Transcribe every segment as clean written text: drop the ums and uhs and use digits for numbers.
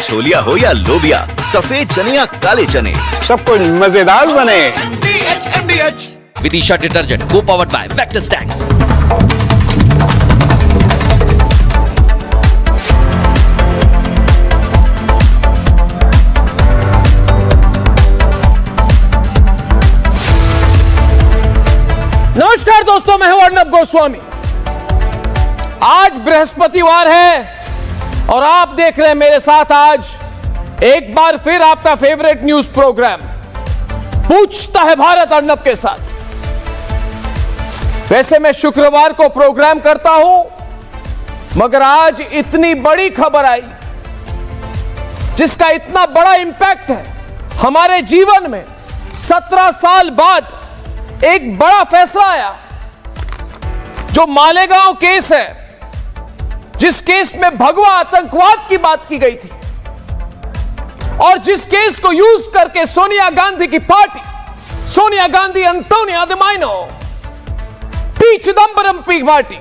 छोलिया हो या लोबिया, सफेद चने या काले चने, सब कुछ मजेदार बने। विदिशा डिटर्जेंट को पावर्ड बाय वेक्टस टैक्स। नमस्कार दोस्तों, मैं हूं अर्नब गोस्वामी। आज बृहस्पतिवार है और आप देख रहे हैं मेरे साथ आज एक बार फिर आपका फेवरेट न्यूज प्रोग्राम पूछता है भारत अर्नब के साथ। वैसे मैं शुक्रवार को प्रोग्राम करता हूं, मगर आज इतनी बड़ी खबर आई जिसका इतना बड़ा इंपैक्ट है हमारे जीवन में। 17 साल बाद एक बड़ा फैसला आया। जो मालेगांव केस है, जिस केस में भगवा आतंकवाद की बात की गई थी और जिस केस को यूज करके सोनिया गांधी की party, Sonia Gandhi, Antonio de Maino, P Chidambaram की पार्टी,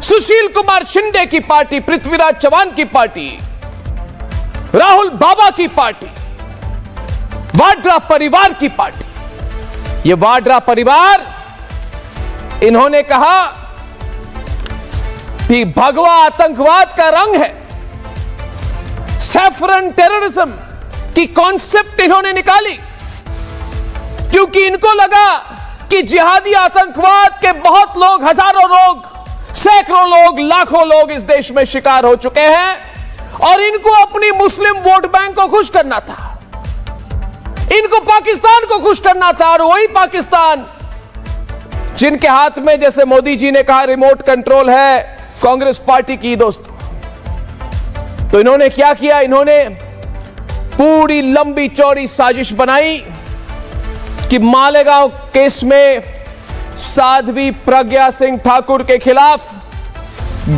सुशील कुमार शिंदे की पार्टी, पृथ्वीराज चव्हाण की पार्टी, राहुल बाबा की पार्टी, वाड्रा परिवार की पार्टी। ये वाड्रा परिवार, इन्होंने कहा कि भगवा आतंकवाद का रंग है। सैफरन टेररिज्म की कॉन्सेप्ट इन्होंने निकाली क्योंकि इनको लगा कि जिहादी आतंकवाद के बहुत लोग, हजारों लोग, सैकड़ों लोग, लाखों लोग इस देश में शिकार हो चुके हैं और इनको अपनी मुस्लिम वोट बैंक को खुश करना था, इनको पाकिस्तान को खुश करना था। और वही पाकिस्तान जिनके हाथ में, जैसे मोदी जी ने कहा, रिमोट कंट्रोल है कांग्रेस पार्टी की दोस्तों, तो इन्होंने क्या किया? इन्होंने पूरी लंबी चौड़ी साजिश बनाई कि मालेगांव केस में साध्वी प्रज्ञा सिंह ठाकुर के खिलाफ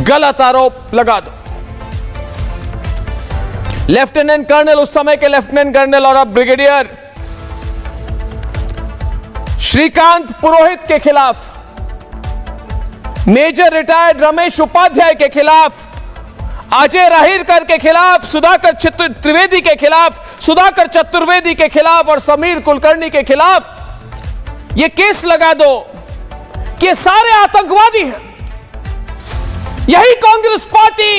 गलत आरोप लगा दो। लेफ्टिनेंट कर्नल, उस समय के लेफ्टिनेंट कर्नल और अब ब्रिगेडियर श्रीकांत पुरोहित के खिलाफ, मेजर रिटायर्ड रमेश उपाध्याय के खिलाफ, अजय राहिरकर के खिलाफ, सुधाकर त्रिवेदी के खिलाफ, सुधाकर चतुर्वेदी के खिलाफ और समीर कुलकर्णी के खिलाफ यह केस लगा दो कि ये सारे आतंकवादी हैं। यही Congress party,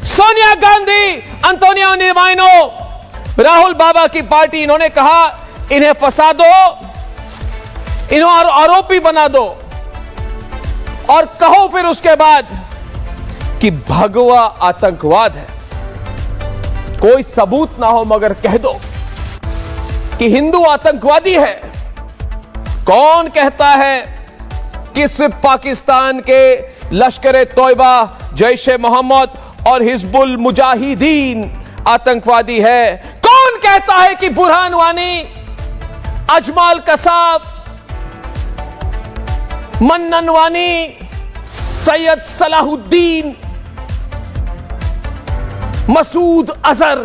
Sonia Gandhi, Antonio de Maino, Rahul Baba की पार्टी, इन्होंने कहा इन्हें फंसा दो, इन्हें आरोपी बना दो और कहो फिर उसके बाद कि भगवा आतंकवाद है। कोई सबूत ना हो मगर कह दो कि हिंदू आतंकवादी है। कौन कहता है कि सिर्फ पाकिस्तान के लश्कर ए तोयबा, जैश ए मोहम्मद और हिजबुल मुजाहिदीन आतंकवादी है? कौन कहता है कि बुरहान वानी, अजमाल कसाब, मन्नन वानी, सैयद सलाहुद्दीन, मसूद अजहर,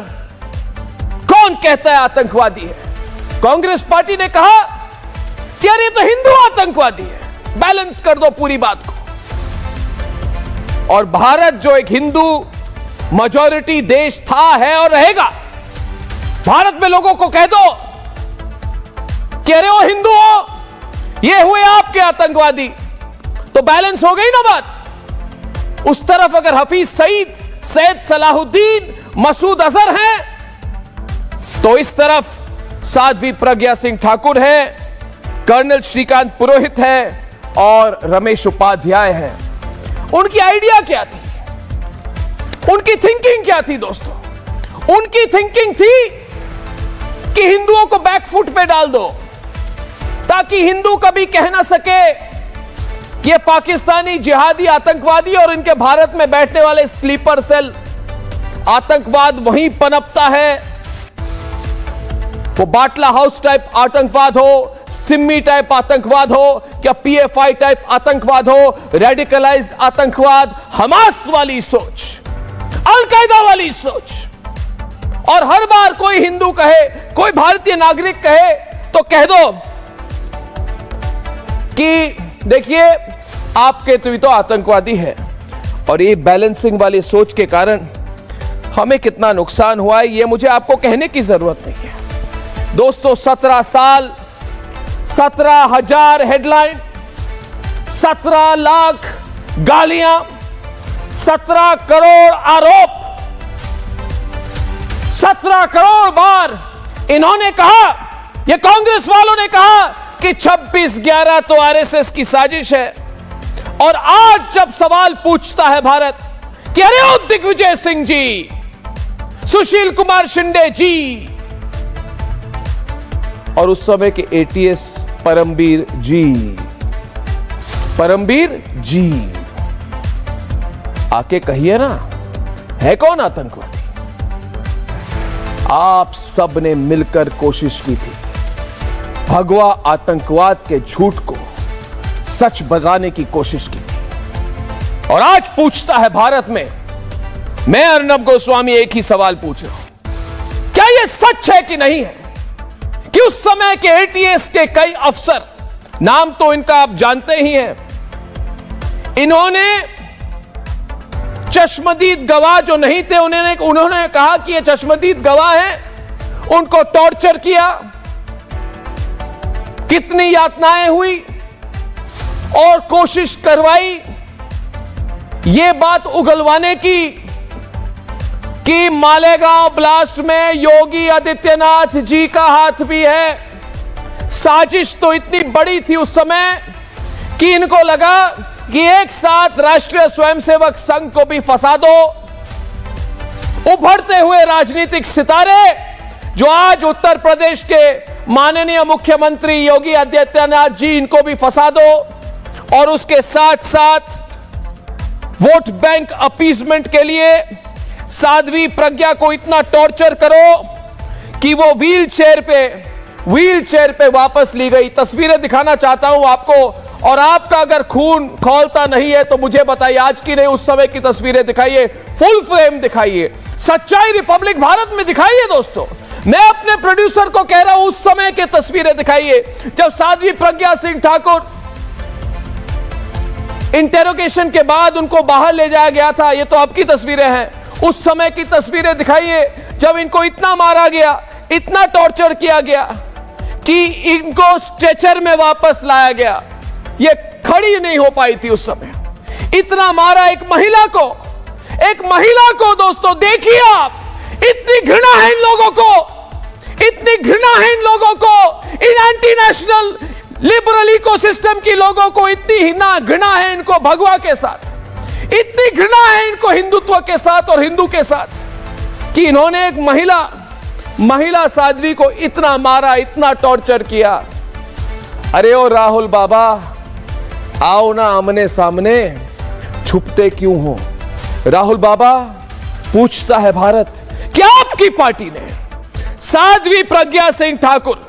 कौन कहता है आतंकवादी है? कांग्रेस पार्टी ने कहा कि अरे ये तो हिंदू आतंकवादी है। बैलेंस कर दो पूरी बात को। और भारत जो एक हिंदू मेजॉरिटी देश था, है और रहेगा, भारत में लोगों को कह दो कि अरे वो हिंदू हो, ये हुए आपके आतंकवादी, तो बैलेंस हो गई ना बात। उस तरफ अगर हफीज सईद, सैयद सलाहुद्दीन, मसूद अजहर हैं, तो इस तरफ साध्वी प्रज्ञा सिंह ठाकुर है, कर्नल श्रीकांत पुरोहित है और रमेश उपाध्याय है। उनकी आइडिया क्या थी? उनकी थिंकिंग क्या थी दोस्तों? उनकी थिंकिंग थी कि हिंदुओं को बैकफुट पे डाल दो ताकि हिंदू कभी कह ना सके कि ये पाकिस्तानी जिहादी आतंकवादी और इनके भारत में बैठने वाले स्लीपर सेल आतंकवाद वहीं पनपता है। वो बाटला हाउस टाइप आतंकवाद हो, सिम्मी टाइप आतंकवाद हो, क्या पीएफआई टाइप आतंकवाद हो, रेडिकलाइज्ड आतंकवाद, हमास वाली सोच, अल-कायदा वाली सोच। और हर बार कोई हिंदू कहे, कोई भारतीय नागरिक कहे तो कह दो कि देखिए आपके तो आतंकवादी है। और ये बैलेंसिंग वाली सोच के कारण हमें कितना नुकसान हुआ है ये मुझे आपको कहने की जरूरत नहीं है दोस्तों। 17 साल, 17,000 हेडलाइन, 17 लाख गालियां, 17 करोड़ आरोप, 17 करोड़ बार इन्होंने कहा, ये कांग्रेस वालों ने कहा कि 26/11 तो आरएसएस की साजिश है। और आज जब सवाल पूछता है भारत कि अरे ओ दिग्विजय सिंह जी, सुशील कुमार शिंदे जी और उस समय के एटीएस परमबीर जी आके कहिए ना, है कौन आतंकवादी? आप सब ने मिलकर कोशिश की थी भगवा आतंकवाद के झूठ को सच बताने की कोशिश की थी। और आज पूछता है भारत में, मैं अर्नब गोस्वामी एक ही सवाल पूछ रहा हूं, क्या यह सच है कि नहीं है कि उस समय के एटीएस के कई अफसर, नाम तो इनका आप जानते ही हैं, इन्होंने चश्मदीद गवाह जो नहीं थे उन्होंने कहा कि ये चश्मदीद गवाह हैं, उनको टॉर्चर किया, कितनी यातनाएं हुई और कोशिश करवाई ये बात उगलवाने की कि मालेगांव ब्लास्ट में योगी आदित्यनाथ जी का हाथ भी है। साजिश तो इतनी बड़ी थी उस समय कि इनको लगा कि एक साथ राष्ट्रीय स्वयंसेवक संघ को भी फंसा दो। उभरते हुए राजनीतिक सितारे जो आज उत्तर प्रदेश के माननीय मुख्यमंत्री योगी आदित्यनाथ जी, इनको भी फंसा दो और उसके साथ साथ वोट बैंक अपीसमेंट के लिए साध्वी प्रज्ञा को इतना टॉर्चर करो कि वो व्हील चेयर पे वापस ली गई। तस्वीरें दिखाना चाहता हूं आपको, और आपका अगर खून खौलता नहीं है तो मुझे बताइए, आज की नहीं उस समय की तस्वीरें दिखाइए, फुल फ्रेम दिखाइए, सच्चाई रिपब्लिक भारत में दिखाइए दोस्तों। मैं अपने प्रोड्यूसर को कह रहा हूं उस समय की तस्वीरें दिखाइए जब साध्वी प्रज्ञा सिंह ठाकुर इंटेरोगेशन के बाद उनको बाहर ले जाया गया था। ये तो आपकी तस्वीरें हैं, उस समय की तस्वीरें दिखाइए जब इनको इतना मारा गया, इतना टॉर्चर किया गया कि इनको स्ट्रेचर में वापस लाया गया। ये खड़ी नहीं हो पाई थी उस समय, इतना मारा एक महिला को दोस्तों। देखिए आप, इतनी घृणा है इन लोगों को, इतनी घृणा है इन लोगों को, इन एंटी नेशनल लिबरल इकोसिस्टम की लोगों को इतनी घृणा है इनको भगवा के साथ, इतनी घृणा है इनको हिंदुत्व के साथ और हिंदू के साथ कि इन्होंने एक महिला साध्वी को इतना मारा, इतना टॉर्चर किया। अरे ओ राहुल बाबा, आओ ना आमने सामने, छुपते क्यों हो? राहुल बाबा, पूछता है भारत, क्या आपकी पार्टी ने साध्वी प्रज्ञा सिंह ठाकुर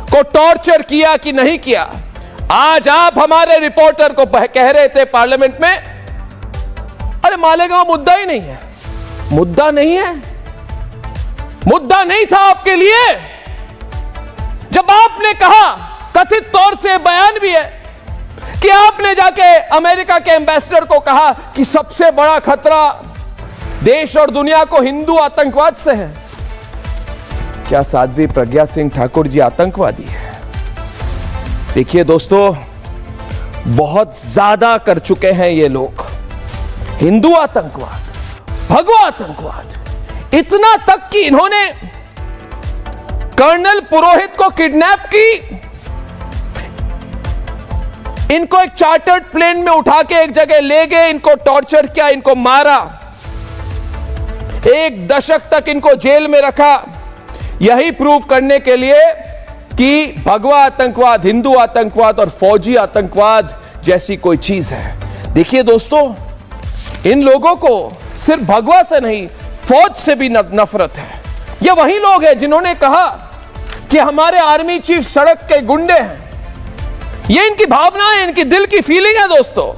को टॉर्चर किया कि नहीं किया? आज आप हमारे रिपोर्टर को कह रहे थे पार्लियामेंट में, अरे मालेगांव मुद्दा ही नहीं है। मुद्दा नहीं है, मुद्दा नहीं था आपके लिए। जब आपने कहा, कथित तौर से बयान भी है कि आपने जाके अमेरिका के एम्बेसडर को कहा कि सबसे बड़ा खतरा देश और दुनिया को हिंदू आतंकवाद से है। क्या साध्वी प्रज्ञा सिंह ठाकुर जी आतंकवादी है? देखिए दोस्तों, बहुत ज्यादा कर चुके हैं ये लोग। हिंदू आतंकवाद, भगवा आतंकवाद, इतना तक कि इन्होंने कर्नल पुरोहित को किडनैप की, इनको एक चार्टर्ड प्लेन में उठा के एक जगह ले गए, इनको टॉर्चर किया, इनको मारा, 1 दशक तक इनको जेल में रखा, यही प्रूव करने के लिए कि भगवा आतंकवाद, हिंदू आतंकवाद और फौजी आतंकवाद जैसी कोई चीज है। देखिए दोस्तों, इन लोगों को सिर्फ भगवा से नहीं, फौज से भी नफरत है। ये वही लोग हैं जिन्होंने कहा कि हमारे आर्मी चीफ सड़क के गुंडे हैं। ये इनकी भावना है, इनकी दिल की फीलिंग है दोस्तों।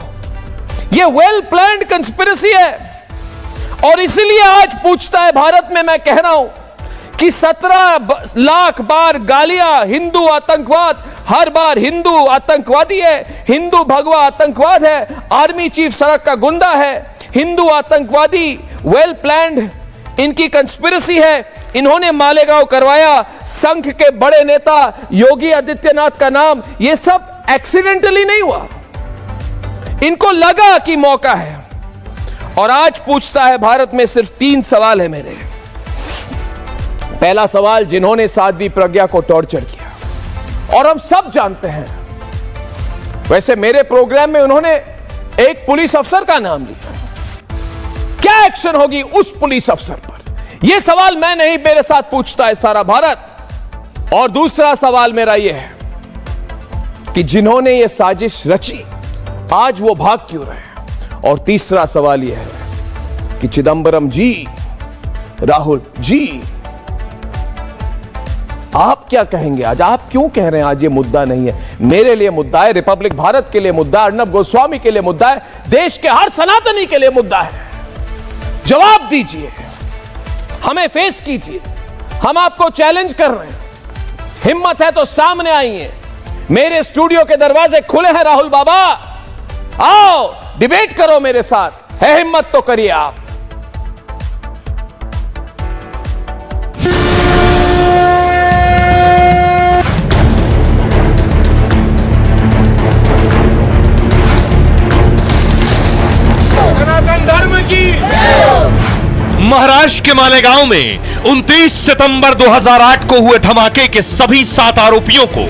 ये वेल प्लान्ड कंस्पिरेसी है और इसीलिए आज पूछता है भारत में, मैं कह रहा हूं कि 17 लाख बार गालियां, हिंदू आतंकवाद, हर बार हिंदू आतंकवादी है, हिंदू भगवा आतंकवाद है, आर्मी चीफ सड़क का गुंडा है, हिंदू आतंकवादी, वेल प्लान्ड इनकी कंस्पिरेसी है। इन्होंने मालेगांव करवाया, संघ के बड़े नेता योगी आदित्यनाथ का नाम, यह सब एक्सीडेंटली नहीं हुआ, इनको लगा कि मौका है। और आज पूछता है भारत में सिर्फ 3 सवाल है मेरे। पहला सवाल, जिन्होंने साध्वी प्रज्ञा को टॉर्चर किया, और हम सब जानते हैं, वैसे मेरे प्रोग्राम में उन्होंने एक पुलिस अफसर का नाम लिया, क्या एक्शन होगी उस पुलिस अफसर पर? यह सवाल मैं नहीं, मेरे साथ पूछता है सारा भारत। और दूसरा सवाल मेरा यह है कि जिन्होंने यह साजिश रची, आज वो भाग क्यों रहे हैं? और तीसरा सवाल यह है कि चिदंबरम जी, राहुल जी, आप क्या कहेंगे आज? आप क्यों कह रहे हैं आज ये मुद्दा नहीं है? मेरे लिए मुद्दा है, रिपब्लिक भारत के लिए मुद्दा है, अर्नब गोस्वामी के लिए मुद्दा है, देश के हर सनातनी के लिए मुद्दा है। जवाब दीजिए, हमें फेस कीजिए, हम आपको चैलेंज कर रहे हैं। हिम्मत है तो सामने आइए, मेरे स्टूडियो के दरवाजे खुले हैं। राहुल बाबा, आओ डिबेट करो मेरे साथ, है हिम्मत तो करिए आप। सनातन धर्म की महाराष्ट्र के मालेगांव में 29 सितंबर 2008 को हुए धमाके के सभी 7 आरोपियों को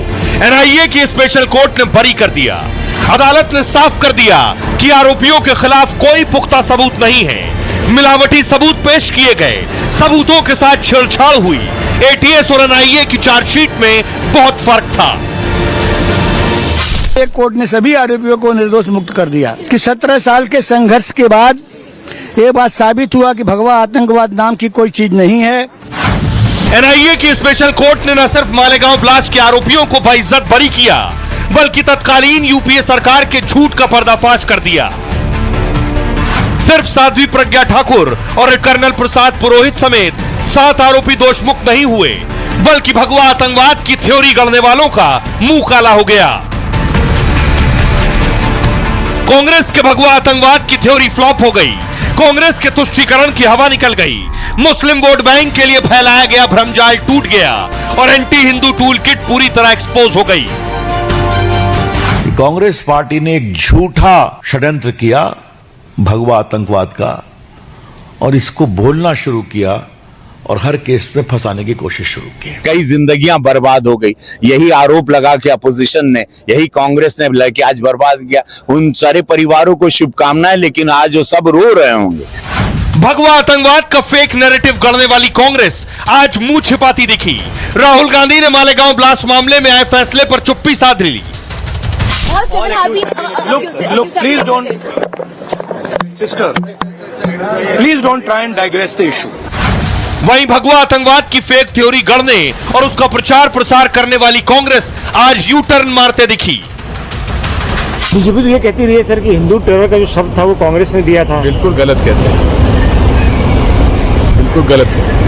एनआईए की स्पेशल कोर्ट ने बरी कर दिया। अदालत ने साफ कर दिया कि आरोपियों के खिलाफ कोई पुख्ता सबूत नहीं है। मिलावटी सबूत पेश किए गए, सबूतों के साथ छेड़छाड़ हुई। एटीएस और एनआईए की चार्जशीट में बहुत फर्क था। एक कोर्ट ने सभी आरोपियों को निर्दोष मुक्त कर दिया कि 17 साल के संघर्ष के बाद ये बात साबित हुआ कि भगवा आतंकवाद नाम की कोई चीज नहीं है। एनआईए की स्पेशल कोर्ट ने न सिर्फ मालेगांव ब्लास्ट के आरोपियों को बाइज्जत बरी किया, बल्कि तत्कालीन यूपीए सरकार के झूठ का पर्दाफाश कर दिया। सिर्फ साध्वी प्रज्ञा ठाकुर और कर्नल प्रसाद पुरोहित समेत 7 आरोपी दोषमुक्त नहीं हुए, बल्कि भगवा आतंकवाद की थ्योरी गढ़ने वालों का मुंह काला हो गया। कांग्रेस के भगवा आतंकवाद की थ्योरी फ्लॉप हो गई। कांग्रेस के तुष्टीकरण की हवा निकल गई। मुस्लिम वोट बैंक के लिए फैलाया गया भ्रमजाल टूट गया और एंटी हिंदू टूल किट पूरी तरह एक्सपोज हो गई। कांग्रेस पार्टी ने एक झूठा षड्यंत्र किया भगवा आतंकवाद का, और इसको बोलना शुरू किया और हर केस पे फंसाने की कोशिश शुरू की। कई जिंदगियां बर्बाद हो गई, यही आरोप लगा के अपोजिशन ने, यही कांग्रेस ने लगा कि आज बर्बाद किया। उन सारे परिवारों को शुभकामनाएं, लेकिन आज वो सब रो रहे होंगे। भगवा आतंकवाद का फेक नैरेटिव गढ़ने वाली कांग्रेस आज मुंह छिपाती दिखी। राहुल गांधी ने मालेगांव ब्लास्ट मामले में आए फैसले पर चुप्पी साध ली। Look, please don't try and digress the issue. वहीं भगवा आतंकवाद की फेक थ्योरी गढ़ने और उसका प्रचार प्रसार करने वाली कांग्रेस आज यू टर्न मारते दिखी। बीजेपी तो ये कहती रही है सर कि हिंदू टेरर का जो शब्द था वो कांग्रेस ने दिया था। बिल्कुल गलत कहते हैं, बिल्कुल गलत कहते हैं।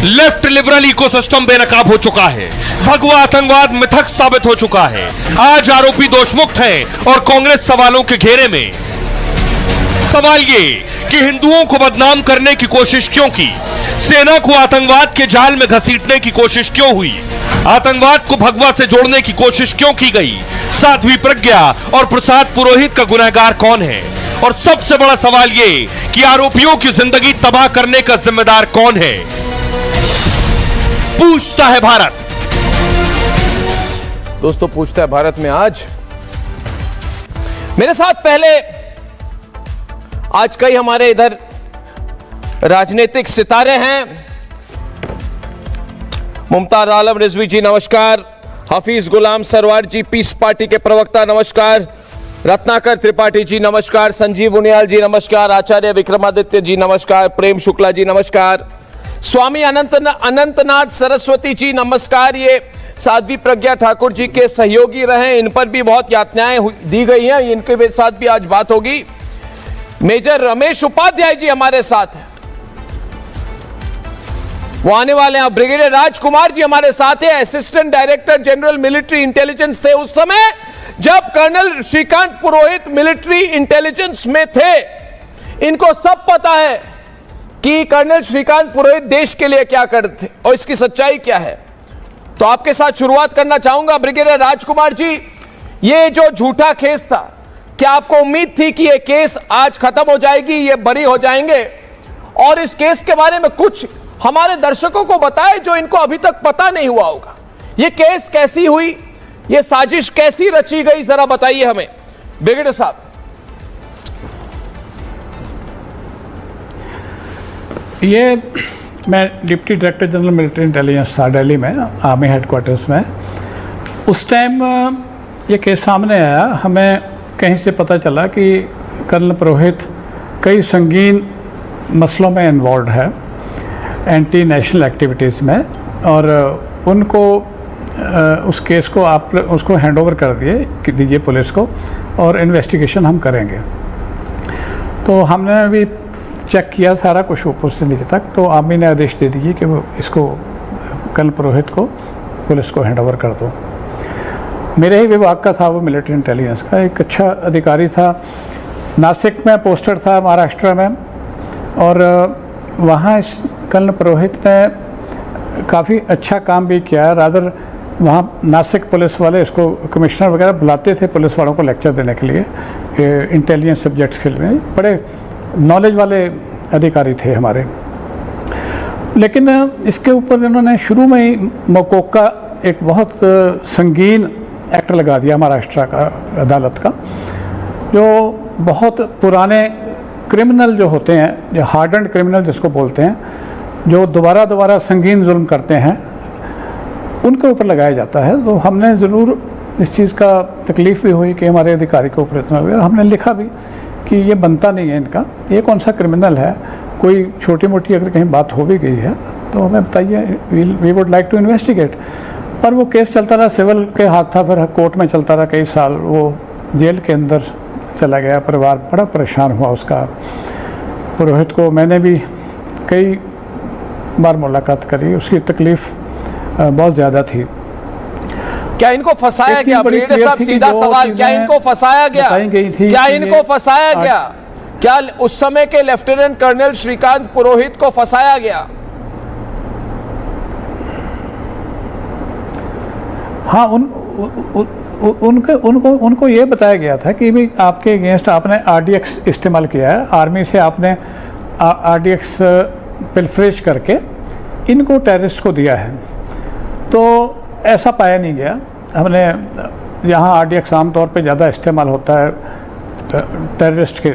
लेफ्ट लिबरल इकोसिस्टम बेनकाब हो चुका है। भगवा आतंकवाद मिथक साबित हो चुका है। आज आरोपी दोषमुक्त हैं और कांग्रेस सवालों के घेरे में। सवाल ये कि हिंदुओं को बदनाम करने की कोशिश क्यों की? सेना को आतंकवाद के जाल में घसीटने की कोशिश क्यों हुई? आतंकवाद को भगवा से जोड़ने की कोशिश क्यों की गई? साध्वी प्रज्ञा और प्रसाद पुरोहित का गुनहगार कौन है? और सबसे बड़ा सवाल ये कि आरोपियों की जिंदगी तबाह करने का जिम्मेदार कौन है? पूछता है भारत। दोस्तों, पूछता है भारत में आज मेरे साथ पहले आज कई हमारे इधर राजनीतिक सितारे हैं। मुमताज आलम रिजवी जी नमस्कार, हफीज गुलाम सरवार जी पीस पार्टी के प्रवक्ता नमस्कार, रत्नाकर त्रिपाठी जी नमस्कार, संजीव उनियाल जी नमस्कार, आचार्य विक्रमादित्य जी नमस्कार, प्रेम शुक्ला जी नमस्कार, स्वामी अनंतनाथ सरस्वती जी नमस्कार। ये साध्वी प्रज्ञा ठाकुर जी के सहयोगी रहे, इन पर भी बहुत यातनाएं दी गई हैं, इनके साथ भी आज बात होगी। मेजर रमेश उपाध्याय जी हमारे साथ हैं, वो आने वाले हैं। ब्रिगेडियर राजकुमार जी हमारे साथ हैं, assistant director general military intelligence थे उस समय जब कर्नल श्रीकांत पुरोहित मिलिट्री इंटेलिजेंस में थे। इनको सब पता है कि कर्नल श्रीकांत पुरोहित देश के लिए क्या करते थे और इसकी सच्चाई क्या है। तो आपके साथ शुरुआत करना चाहूंगा ब्रिगेडियर राजकुमार जी, ये जो झूठा केस था, क्या आपको उम्मीद थी कि ये केस आज खत्म हो जाएगी, ये बरी हो जाएंगे? और इस केस के बारे में कुछ हमारे दर्शकों को बताएं जो इनको अभी तक पता नहीं हुआ होगा। ये केस कैसी हुई, ये साजिश कैसी रची गई, जरा बताइए हमें ब्रिगेडियर साहब। ये मैं deputy director general military intelligence था दिल्ली में, आर्मी हेडक्वार्टर्स में। उस टाइम ये केस सामने आया, हमें कहीं से पता चला कि कर्नल पुरोहित कई संगीन मसलों में इन्वॉल्व है, एंटी नेशनल एक्टिविटीज़ में, और उनको उस केस को आप उसको हैंड ओवर कर दीजिए पुलिस को, और इन्वेस्टिगेशन हम करेंगे। तो हमने भी चेक किया सारा कुछ ऊपर से नीचे तक, तो आर्मी ने आदेश दे दिए कि वो इसको कर्नल पुरोहित को पुलिस को हैंड ओवर कर दो। मेरे ही विभाग का था वो, मिलिट्री इंटेलिजेंस का, एक अच्छा अधिकारी था, नासिक में पोस्टेड था महाराष्ट्र में, और वहाँ इस कर्नल पुरोहित ने काफ़ी अच्छा काम भी किया। रादर वहाँ नासिक पुलिस वाले इसको कमिश्नर वगैरह बुलाते थे पुलिस वालों को लेक्चर देने के लिए, इंटेलिजेंस सब्जेक्ट्स के लिए। बड़े नॉलेज वाले अधिकारी थे हमारे। लेकिन इसके ऊपर इन्होंने शुरू में ही मकोका एक बहुत संगीन एक्ट लगा दिया महाराष्ट्र का अदालत का, जो बहुत पुराने क्रिमिनल जो होते हैं, जो हार्डन्ड क्रिमिनल जिसको बोलते हैं, जो दोबारा संगीन जुल्म करते हैं, उनके ऊपर लगाया जाता है। तो हमने ज़रूर इस चीज़ का तकलीफ़ भी हुई कि हमारे अधिकारी के ऊपर इतना हुआ। हमने लिखा भी कि ये बनता नहीं है इनका, ये कौन सा क्रिमिनल है, कोई छोटी मोटी अगर कहीं बात हो भी गई है तो हमें बताइए, we would like to investigate. पर वो केस चलता रहा, सिविल के हाथ था, फिर कोर्ट में चलता रहा कई साल, वो जेल के अंदर चला गया। परिवार बड़ा परेशान हुआ उसका। पुरोहित को मैंने भी कई बार मुलाकात करी, उसकी तकलीफ़ बहुत ज़्यादा थी। क्या इनको फंसाया गया ब्रिगेडियर साहब? सीधा सवाल, क्या इनको फंसाया गया? क्या इनको फंसाया गया? क्या उस समय के लेफ्टिनेंट कर्नल श्रीकांत पुरोहित को फंसाया गया? हाँ, उनको ये बताया गया था कि भाई आपके अगेंस्ट आपने आरडीएक्स इस्तेमाल किया है, आर्मी से आपने आरडीएक्स पिलफरेज करके इनको टेररिस्ट को दिया है। तो ऐसा पाया नहीं गया। हमने यहाँ आरडीएक्स आमतौर पे ज़्यादा इस्तेमाल होता है टेररिस्ट के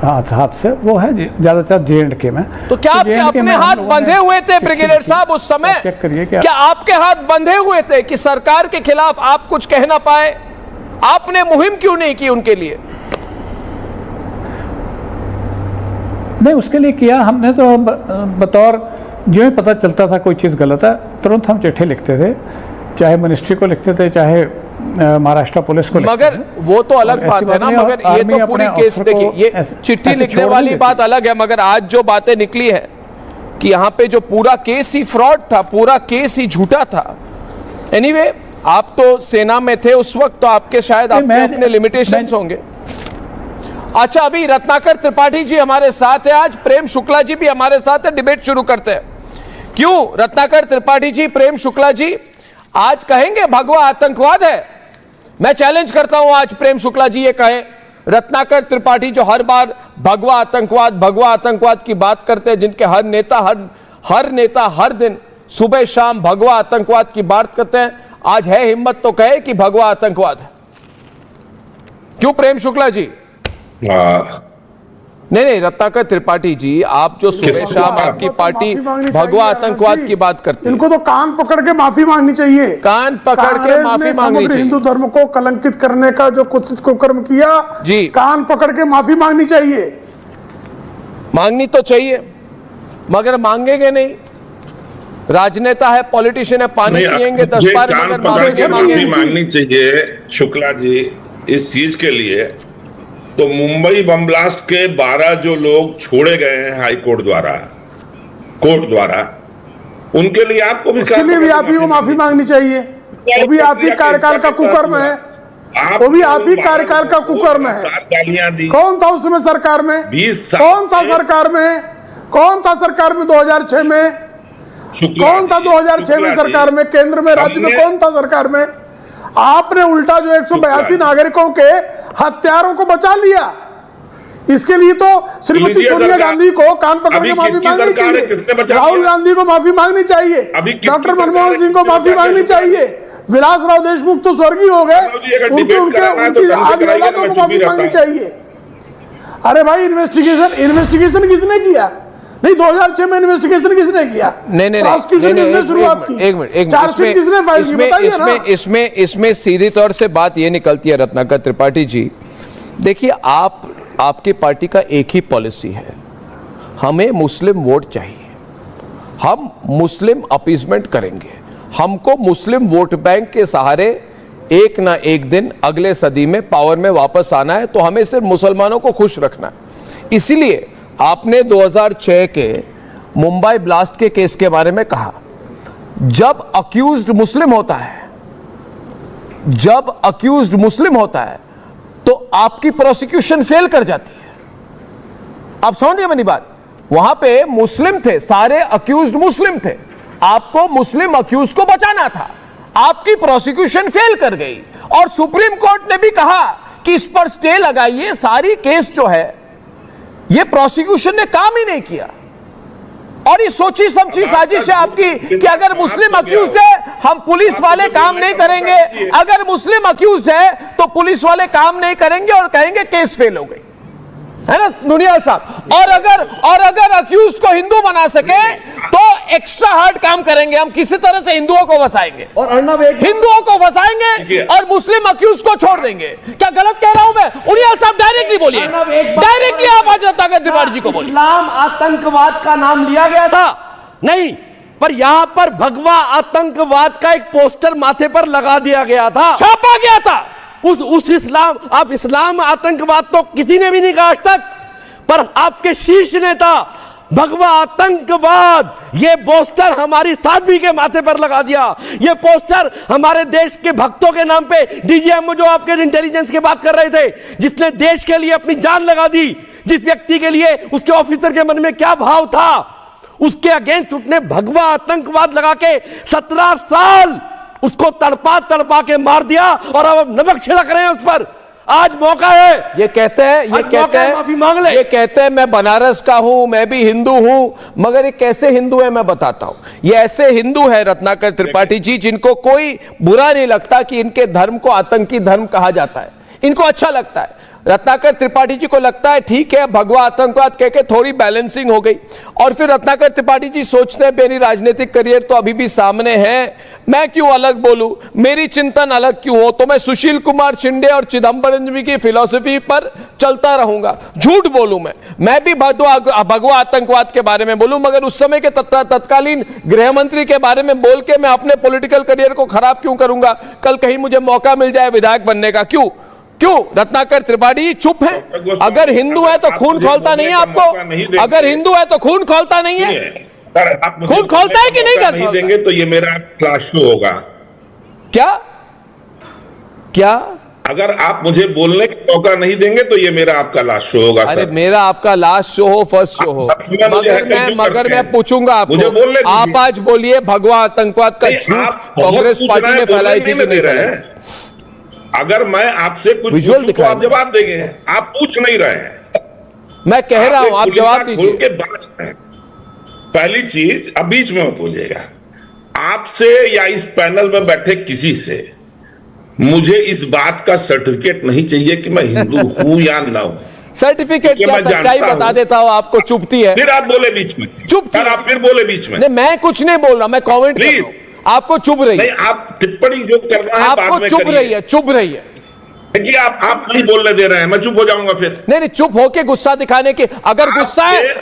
हाथ से, वो है ज़्यादातर JNK में। तो क्या आपके अपने हाथ बंधे हुए थे ब्रिगेडियर साहब उस समय? चेक करिए क्या आपके हाथ बंधे हुए थे कि सरकार के खिलाफ आप कुछ कह ना पाए? आपने मुहिम क्यों नहीं की उनके लिए? नहीं, उसके लिए किया हमने तो बतौर जो ही पता चलता था कोई चीज़ गलत है, तुरंत हम चिट्ठी लिखते थे, चाहे मिनिस्ट्री को लिखते थे, चाहे महाराष्ट्र पुलिस को। मगर वो तो अलग बात है ना, मगर ये तो पूरी केस देखिए, ये चिट्ठी लिखने वाली बात अलग है, मगर आज जो बातें निकली है कि यहाँ पे जो पूरा केस ही फ्रॉड था, पूरा केस ही झूठा था। एनीवे, आप तो सेना में थे उस वक्त, तो आपके शायद आपके अपने लिमिटेशंस होंगे। अच्छा, अभी रत्नाकर त्रिपाठी जी हमारे साथ है, आज प्रेम शुक्ला जी भी हमारे साथ है, डिबेट शुरू करते हैं। क्यों रत्नाकर त्रिपाठी जी, प्रेम शुक्ला जी आज कहेंगे भगवा आतंकवाद है? मैं चैलेंज करता हूं आज प्रेम शुक्ला जी ये कहे। रत्नाकर त्रिपाठी जो हर बार भगवा आतंकवाद की बात करते हैं, जिनके हर नेता हर दिन सुबह शाम भगवा आतंकवाद की बात करते हैं, आज है हिम्मत तो कहे कि भगवा आतंकवाद है। क्यों प्रेम शुक्ला जी? नहीं, रत्नाकर त्रिपाठी जी, आप जो सुबह शाम आपकी पार्टी भगवा आतंकवाद की बात करती है, इनको तो कान पकड़ के माफी मांगनी चाहिए। कान पकड़ के माफी मांगनी चाहिए। हिंदू धर्म को कलंकित करने का जो कुछ कुकर्म किया जी, कान पकड़ के माफी मांगनी चाहिए। मांगनी तो चाहिए, मगर मांगेंगे नहीं। राजनेता है, पॉलिटिशियन है, पानी पिएंगे 10 बार, मगर मांगनी चाहिए। शुक्ला जी, इस चीज के लिए तो मुंबई बम ब्लास्ट के 12 जो लोग छोड़े गए हैं हाई कोर्ट द्वारा, उनके लिए आपको भी, उसके लिए भी आप ही को माफी मांगनी चाहिए। वो भी आप ही कार्यकाल का कुकर्म है। आप वो भी आप ही कार्यकाल का कुकर्म है। गालियां दी। कौन था उसमें सरकार में? 20 साल कौन था से- सरकार में? कौन था सरकार में 2006 में? कौन था 2006 में सरकार में? केंद्र में, राज्य में कौन था सरकार में? आपने उल्टा जो 182 नागरिकों के हत्यारों को बचा लिया। इसके लिए तो श्रीमती सोनिया गांधी को कान पकड़ के माफी मांगनी चाहिए, राहुल गांधी को माफी मांगनी चाहिए, डॉक्टर मनमोहन सिंह को माफी मांगनी चाहिए, विलासराव देशमुख तो स्वर्गीय हो गए, उनकी आदि औलादों को माफी मांगनी चाहिए। अरे भाई, इन्वेस्टिगेशन किसने किया? नहीं, 2006 में इन्वेस्टिगेशन किसने किया? नहीं, प्रोसिक्यूशन किसने शुरुआत की? एक मिनट, चार्जशीट किसने फाइल की? बताइए ना। इसमें सीधी तौर से बात ये निकलती है रत्नाकर त्रिपाठी जी, देखिए आपकी पार्टी का एक ही पॉलिसी है, हमें मुस्लिम वोट चाहिए, हम मुस्लिम अपीजमेंट करेंगे, हमको मुस्लिम वोट बैंक के सहारे एक ना एक दिन अगले सदी में पावर में वापस आना है, तो हमें सिर्फ मुसलमानों को खुश रखना है। इसीलिए आपने 2006 के मुंबई ब्लास्ट के केस के बारे में कहा, जब अक्यूज्ड मुस्लिम होता है तो आपकी प्रोसिक्यूशन फेल कर जाती है। आप समझिए मेरी बात, वहां पे मुस्लिम थे, सारे अक्यूज्ड मुस्लिम थे, आपको मुस्लिम अक्यूज्ड को बचाना था, आपकी प्रोसिक्यूशन फेल कर गई और सुप्रीम कोर्ट ने भी कहा कि इस पर स्टे लगाइए, सारी केस जो है ये प्रोसिक्यूशन ने काम ही नहीं किया। और ये सोची समझी साजिश है आपकी कि अगर मुस्लिम अक्यूज्ड है हम पुलिस वाले काम नहीं करेंगे, अगर मुस्लिम अक्यूज्ड है तो पुलिस वाले काम नहीं करेंगे और कहेंगे केस फेल हो गई, है ना नुनियाल साहब? और अगर अक्यूज्ड को हिंदू बना सके तो एक्स्ट्रा हार्ड काम करेंगे, हम किसी तरह से हिंदुओं को फंसाएंगे और हिंदुओं को फंसाएंगे और मुस्लिम अक्यूज्ड को छोड़ देंगे। क्या गलत कह रहा हूं मैं? नुनियाल साहब डायरेक्टली बोलिए, डायरेक्टली आप आज रत्नाकर त्रिपाठी जी को बोलिए। इस्लाम आतंकवाद का नाम लिया गया था नहीं, पर यहां पर भगवा आतंकवाद का एक पोस्टर माथे पर लगा दिया गया था, छापा गया था। उस इस्लाम आतंकवाद तो किसी ने भी नहीं कहा आज तक, पर आपके शीर्ष नेता भगवा आतंकवाद ये पोस्टर हमारी साध्वी के माथे पर लगा दिया। ये पोस्टर हमारे देश के भक्तों के नाम पे, डीजीएमओ जो आपके इंटेलिजेंस की बात कर रहे थे, जिसने देश के लिए अपनी जान लगा दी, जिस व्यक्ति के लिए उसके ऑफिसर के मन में क्या भाव था, उसके अगेंस्ट उसने भगवा आतंकवाद लगा के 17 साल उसको तड़पा के मार दिया और अब नमक छिड़क रहे हैं उस पर। आज मौका है, ये कहते हैं माफी मांग ले। ये कहते हैं मैं बनारस का हूं, मैं भी हिंदू हूं, मगर ये कैसे हिंदू है मैं बताता हूं। ये ऐसे हिंदू है रत्नाकर त्रिपाठी जी जिनको कोई बुरा नहीं लगता कि इनके धर्म को आतंकी धर्म कहा जाता है, इनको अच्छा लगता है। रत्नाकर त्रिपाठी जी को लगता है ठीक है भगवा आतंकवाद कह के थोड़ी बैलेंसिंग हो गई, और फिर रत्नाकर त्रिपाठी जी सोचते हैं मेरी राजनीतिक करियर तो अभी भी सामने है, मैं क्यों अलग बोलूं, मेरी चिंतन अलग क्यों हो, तो मैं सुशील कुमार शिंदे और चिदंबरम जी की फिलॉसफी पर चलता रहूंगा, झूठ बोलूं मैं भी भगवा आतंकवाद के बारे में बोलूं, मगर उस समय के तत्कालीन गृह मंत्री के बारे में बोल के मैं अपने पॉलिटिकल करियर को खराब क्यों करूंगा? कल कहीं मुझे मौका मिल जाए विधायक बनने का, क्यों? रत्नाकर त्रिपाठी चुप है? अगर हिंदू है तो खून खोलता नहीं है आपको? अगर हिंदू है तो खून खोलता नहीं है? खून खोलता है कि नहीं देंगे तो ये मेरा क्लास शो होगा। क्या अगर आप मुझे बोलने का मौका नहीं देंगे तो ये मेरा आपका लास्ट शो होगा। अरे मेरा आपका लास्ट शो हो, फर्स्ट शो हो, मगर मैं पूछूंगा आपको, आप आज बोलिए भगवा आतंकवाद का झूठ कांग्रेस पार्टी ने फैलाई थी कि नहीं फैलाई? अगर मैं आपसे कुछ पूछूं तो आप जवाब देंगे, आप पूछ नहीं रहे हैं, मैं कह रहा हूं, आप जवाब दीजिए। पहली चीज, अब बीच में मत बोलिएगा, आपसे या इस पैनल में बैठे किसी से मुझे इस बात का सर्टिफिकेट नहीं चाहिए कि मैं हिंदू हूं या ना हूं। सर्टिफिकेट क्या, सच्चाई बता देता हूं, आपको चुभती है। फिर आप बोले बीच में, आप फिर बोले बीच में। नहीं, मैं कुछ नहीं बोल रहा, मैं कमेंट कर रहा हूं, आपको चुभ रही है। नहीं, आप टिप्पणी जो करना है आपको चुभ रही है। देखिए आप नहीं बोलने दे रहे हैं, मैं चुप हो जाऊंगा फिर। नहीं, चुप होके गुस्सा दिखाने के, अगर गुस्सा है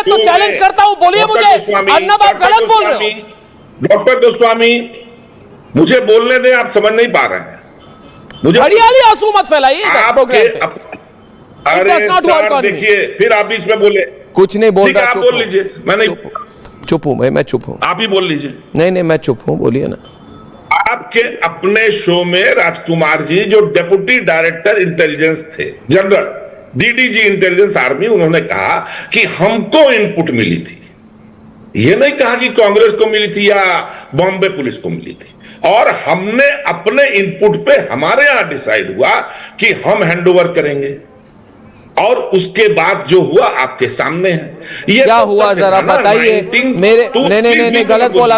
तो चैलेंज करता हूं, बोलिए मुझे, अन्ना आप गलत बोल रहे हो। डॉक्टर गोस्वामी मुझे बोलने दें, आप समझ नहीं पा रहे हैं मुझे। हरियाली आंसू मत फैलाइए। अरे सर देखिए, फिर आप बीच में बोले, कुछ नहीं बोल रहा, आप बोल लीजिए। मैं नहीं चुप हूं, मैं चुप हूं, आप ही बोल लीजिए। नहीं मैं चुप हूं, बोलिए ना। आपके अपने शो में राजकुमार जी जो डेप्यूटी डायरेक्टर इंटेलिजेंस थे, जनरल डीडीजी इंटेलिजेंस आर्मी, उन्होंने कहा कि हमको इनपुट मिली थी। यह नहीं कहा कि कांग्रेस को मिली थी या बॉम्बे पुलिस को मिली थी, और हमने अपने इनपुट पे हमारे यहां डिसाइड हुआ कि हम हैंडओवर करेंगे, और उसके बाद जो हुआ आपके सामने है। ये क्या तो हुआ तथ्य जरा था ना, बताइए। 19 मेरे तो नहीं गलत बोला।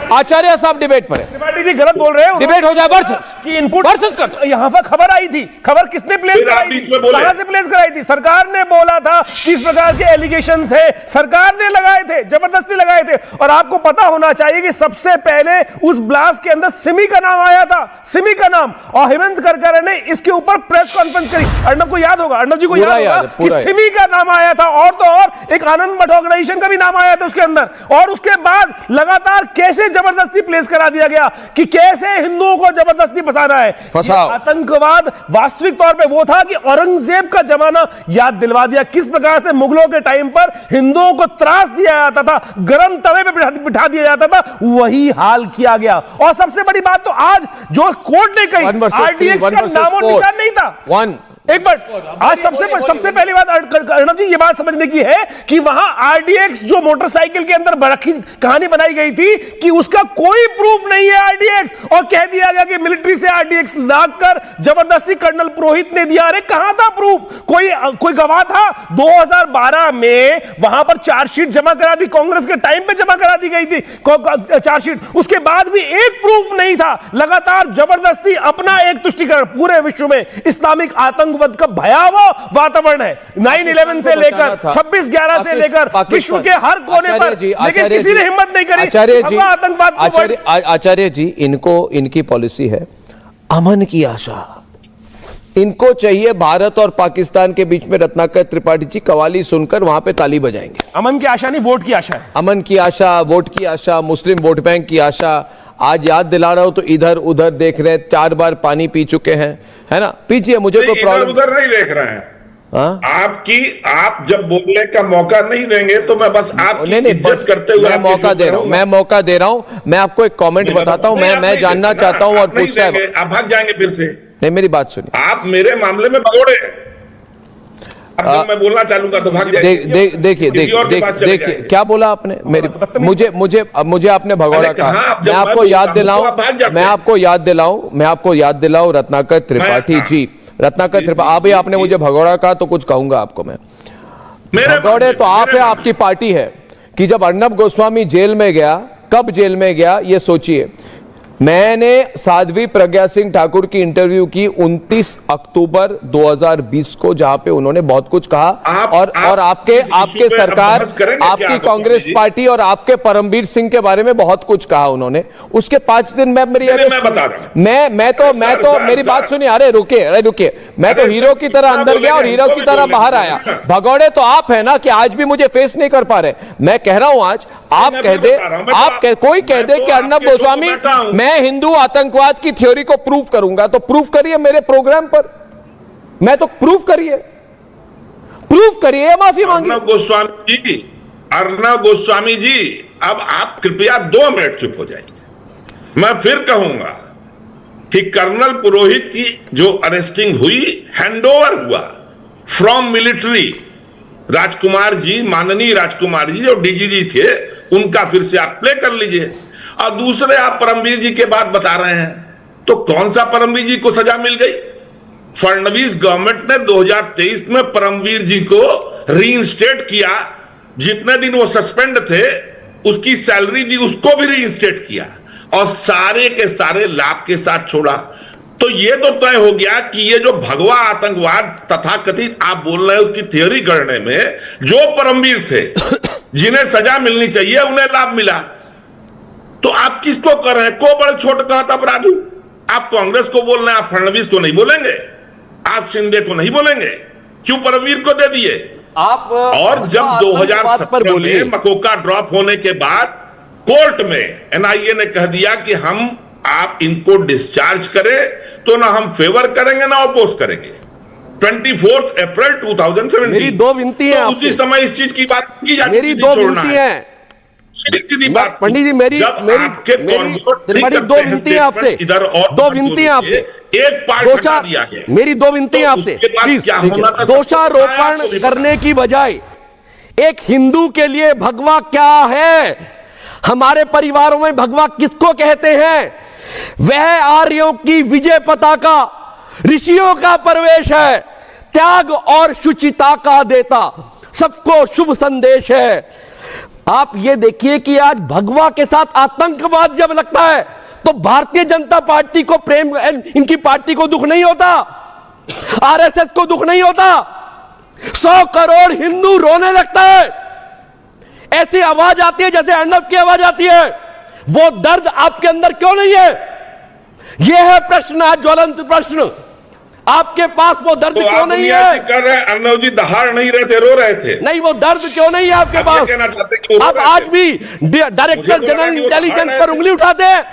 आचार्य साहब डिबेट पर है। त्रिपाठी जी गलत बोल रहे हैं। डिबेट हो जाए वर्सेस कि इनपुट वर्सेस कर दो। यहाँ पर खबर आई थी, खबर किसने प्लेस फिर आप कराई बीच थी, में बोले। कहां से प्लेस कराई थी? सरकार ने बोला था कि इस प्रकार के एलिगेशंस है, सरकार ने लगाए थे, जबरदस्ती लगाए थे। और आपको पता होना चाहिए कि सबसे पहले उस ब्लास्ट के अंदर सिमी का नाम आया था, सिमी का नाम, और हेमंत करकरे ने इसके ऊपर प्रेस कॉन्फ्रेंस करी। अर्णव को याद होगा, अर्णव जी को याद होगा कि सिमी का नाम आया था, और तो और एक आनंद मठ ऑर्गेनाइजेशन का भी नाम आया था उसके अंदर। और उसके बाद लगातार कैसे जबरदस्ती प्लेस करा दिया गया कि कैसे हिंदुओं को जबरदस्ती फंसाना है। आतंकवाद वास्तविक तौर पे वो था कि औरंगजेब का जमाना याद दिलवा दिया, किस प्रकार से मुगलों के टाइम पर हिंदुओं को त्रास दिया जाता था, गर्म तवे पे बिठा दिया जाता था, वही हाल किया गया। और सबसे बड़ी बात तो आज जो कोर्ट ने कही, आरडीएक्स का नामो निशान नहीं था। एक बार आज सबसे पहली बात अर्णव जी ये बात समझने की है कि वहां आरडीएक्स जो मोटरसाइकिल के अंदर कहानी बनाई गई थी कि उसका कोई प्रूफ नहीं है आरडीएक्स, और कह दिया गया कि मिलिट्री से आरडीएक्स लाकर जबरदस्ती कर्नल पुरोहित ने दिया। अरे कहां था प्रूफ? कोई गवाह था? 2012 में वहां पर चार्जशीट जमा करा दी, कांग्रेस के टाइम पे जमा करा दी गई थी चार्जशीट, उसके बाद भी एक प्रूफ नहीं था। लगातार जबरदस्ती अपना एक तुष्टीकरण, पूरे विश्व में इस्लामिक आतंक का भयावह वातावरण है, 9/11 से लेकर 26/11 से लेकर विश्व के हर कोने पर, लेकिन किसी ने हिम्मत नहीं करी आतंकवाद को। आचार्य जी, इनकी पॉलिसी है अमन की आशा। इनको चाहिए भारत और पाकिस्तान के बीच में रत्नाकर त्रिपाठी जी कवाली सुनकर वहां पे ताली बजाएंगे। अमन की आशा नहीं, वोट की आशा है। अमन की आशा, वोट की आशा, मुस्लिम वोट बैंक की आशा। आज याद दिला रहा हूं तो इधर उधर देख रहे, 4 बार पानी पी चुके हैं, है ना? पीजिए, मुझे कोई प्रॉब्लम। उधर नहीं देख रहे हैं। आप जब बोलने का मौका नहीं देंगे तो मैं बस आपकी इज्जत करते हुए मैं मौका दे रहा हूं। मैं आपको एक कमेंट बताता हूं, मैं जानना चाहता हूं और पूछता है। आप भाग जाएंगे फिर से। नहीं, मेरी बात सुनिए। आप मेरे मामले में भगोड़े, अब जब मैं बोलना चालूंगा तो भाग जाएंगे। देखिए क्या बोला आपने। मुझे आपने भगोड़ा कहा। मैं आपको याद दिलाऊं रत्नाकर त्रिपाठी जी, रत्नाकर त्रिपाठी, अभी आपने मुझे भगोड़ा कहा तो कुछ कहूंगा आपको मैं। भगोड़े तो आप है, आपकी पार्टी है कि जब अर्णब गोस्वामी जेल में गया, कब जेल में गया ये सोचिए। मैंने साध्वी प्रज्ञा सिंह ठाकुर की इंटरव्यू की 29 अक्टूबर 2020 को, जहां पे उन्होंने बहुत कुछ कहा। और आपके सरकार, आपकी कांग्रेस पार्टी और आपके परमवीर सिंह के बारे में बहुत कुछ कहा उन्होंने। उसके 5 दिन में मेरी मैं तो मेरी बात सुनिए। अरे रुकिए, मैं तो हीरो की तरह अंदर गया और हीरो की तरह बाहर आया। भगोड़े तो आप है ना कि आज भी मुझे फेस नहीं कर पा रहे। मैं कह रहा हूं आज आप कह दे, कोई कह दे कि अर्णब गोस्वामी मैं हिंदू आतंकवाद की थ्योरी को प्रूव करूंगा, तो प्रूव करिए मेरे प्रोग्राम पर। मैं तो प्रूव करिए, माफी मांगिए। अर्णब गोस्वामी जी, अब आप कृपया 2 मिनट चुप हो जाइए। मैं फिर कहूंगा कि कर्नल पुरोहित की जो अरेस्टिंग हुई, हैंडओवर हुआ फ्रॉम मिलिट्री। राजकुमार जी, माननीय राजकुमार जी जो डीजीजी थे, उनका फिर से आप प्ले कर लीजिए। और दूसरे आप परमवीर जी के बात बता रहे हैं, तो कौन सा परमवीर जी को सजा मिल गई? फडणवीस गवर्नमेंट ने 2023 में परमवीर जी को रीइंस्टेट किया। जितने दिन वो सस्पेंड थे उसकी सैलरी दी, उसको भी रीइंस्टेट किया और सारे के सारे लाभ के साथ छोड़ा। तो ये तो तय हो गया कि ये जो भगवा आतंकवाद तथाकथित आप बोल रहे हैं, उसकी थ्योरी करने में जो परमवीर थे, जिन्हें सजा मिलनी चाहिए, उन्हें लाभ मिला। तो आप किसको कर रहे हैं? को बड़े छोटे कहता अपराधू। आप कांग्रेस को बोल रहे हैं, आप फडणवीस को नहीं बोलेंगे, आप शिंदे को नहीं बोलेंगे, क्यों परमवीर को दे दिए आप? और जब 2017 में मकोका ड्रॉप होने के बाद कोर्ट में एनआईए ने कह दिया कि आप इनको डिस्चार्ज करें, तो ना हम फेवर करेंगे ना अपोज करेंगे। 24 अप्रैल 2017 मेरी 2 विनती है। तो उसी समय इस चीज की बात की जाती मेरी 2 विनती है। सीधी बात पंडित जी मेरी जब मेरी आपके कॉर्पोरेट नहीं मेरी करते दो हैं विनतियां आपसे, statement इधर और दो विनतियां आपसे, एक पार्ट दो हटा चार दिया गया। मेरी दो विनतियां तो आपसे उसके बाद प्लीज, क्या होना था, दोषारोपण सबको करने की बजाय एक हिंदू के लिए भगवा क्या है, हमारे परिवारों में भगवा किसको कहते हैं? वह आर्यों की विजय पताका, ऋषियों का प्रवेश है, त्याग और शुचिता का देता, सबको शुभ संदेश है। आप ये देखिए कि आज भगवा के साथ आतंकवाद जब लगता है तो भारतीय जनता पार्टी को प्रेम, इनकी पार्टी को दुख नहीं होता, आरएसएस को दुख नहीं होता, 100 करोड़ हिंदू रोने लगता है। ऐसी आवाज आती है जैसे अर्णव की आवाज आती है। वो दर्द आपके अंदर क्यों नहीं है? यह है प्रश्न, आज ज्वलंत प्रश्न। आपके पास वो दर्द तो क्यों नहीं है? कर रहे हैं अर्णव जी दहाड़ नहीं रहे थे, रो रहे थे। नहीं, वो दर्द क्यों नहीं है आपके पास? कहना चाहते हैं कि वो आप रो रहे आज थे। भी डायरेक्टर मुझे तो लगा जनरल कि वो इंटेलिजेंस दहाड़ पर रहे उंगली उठाते हैं,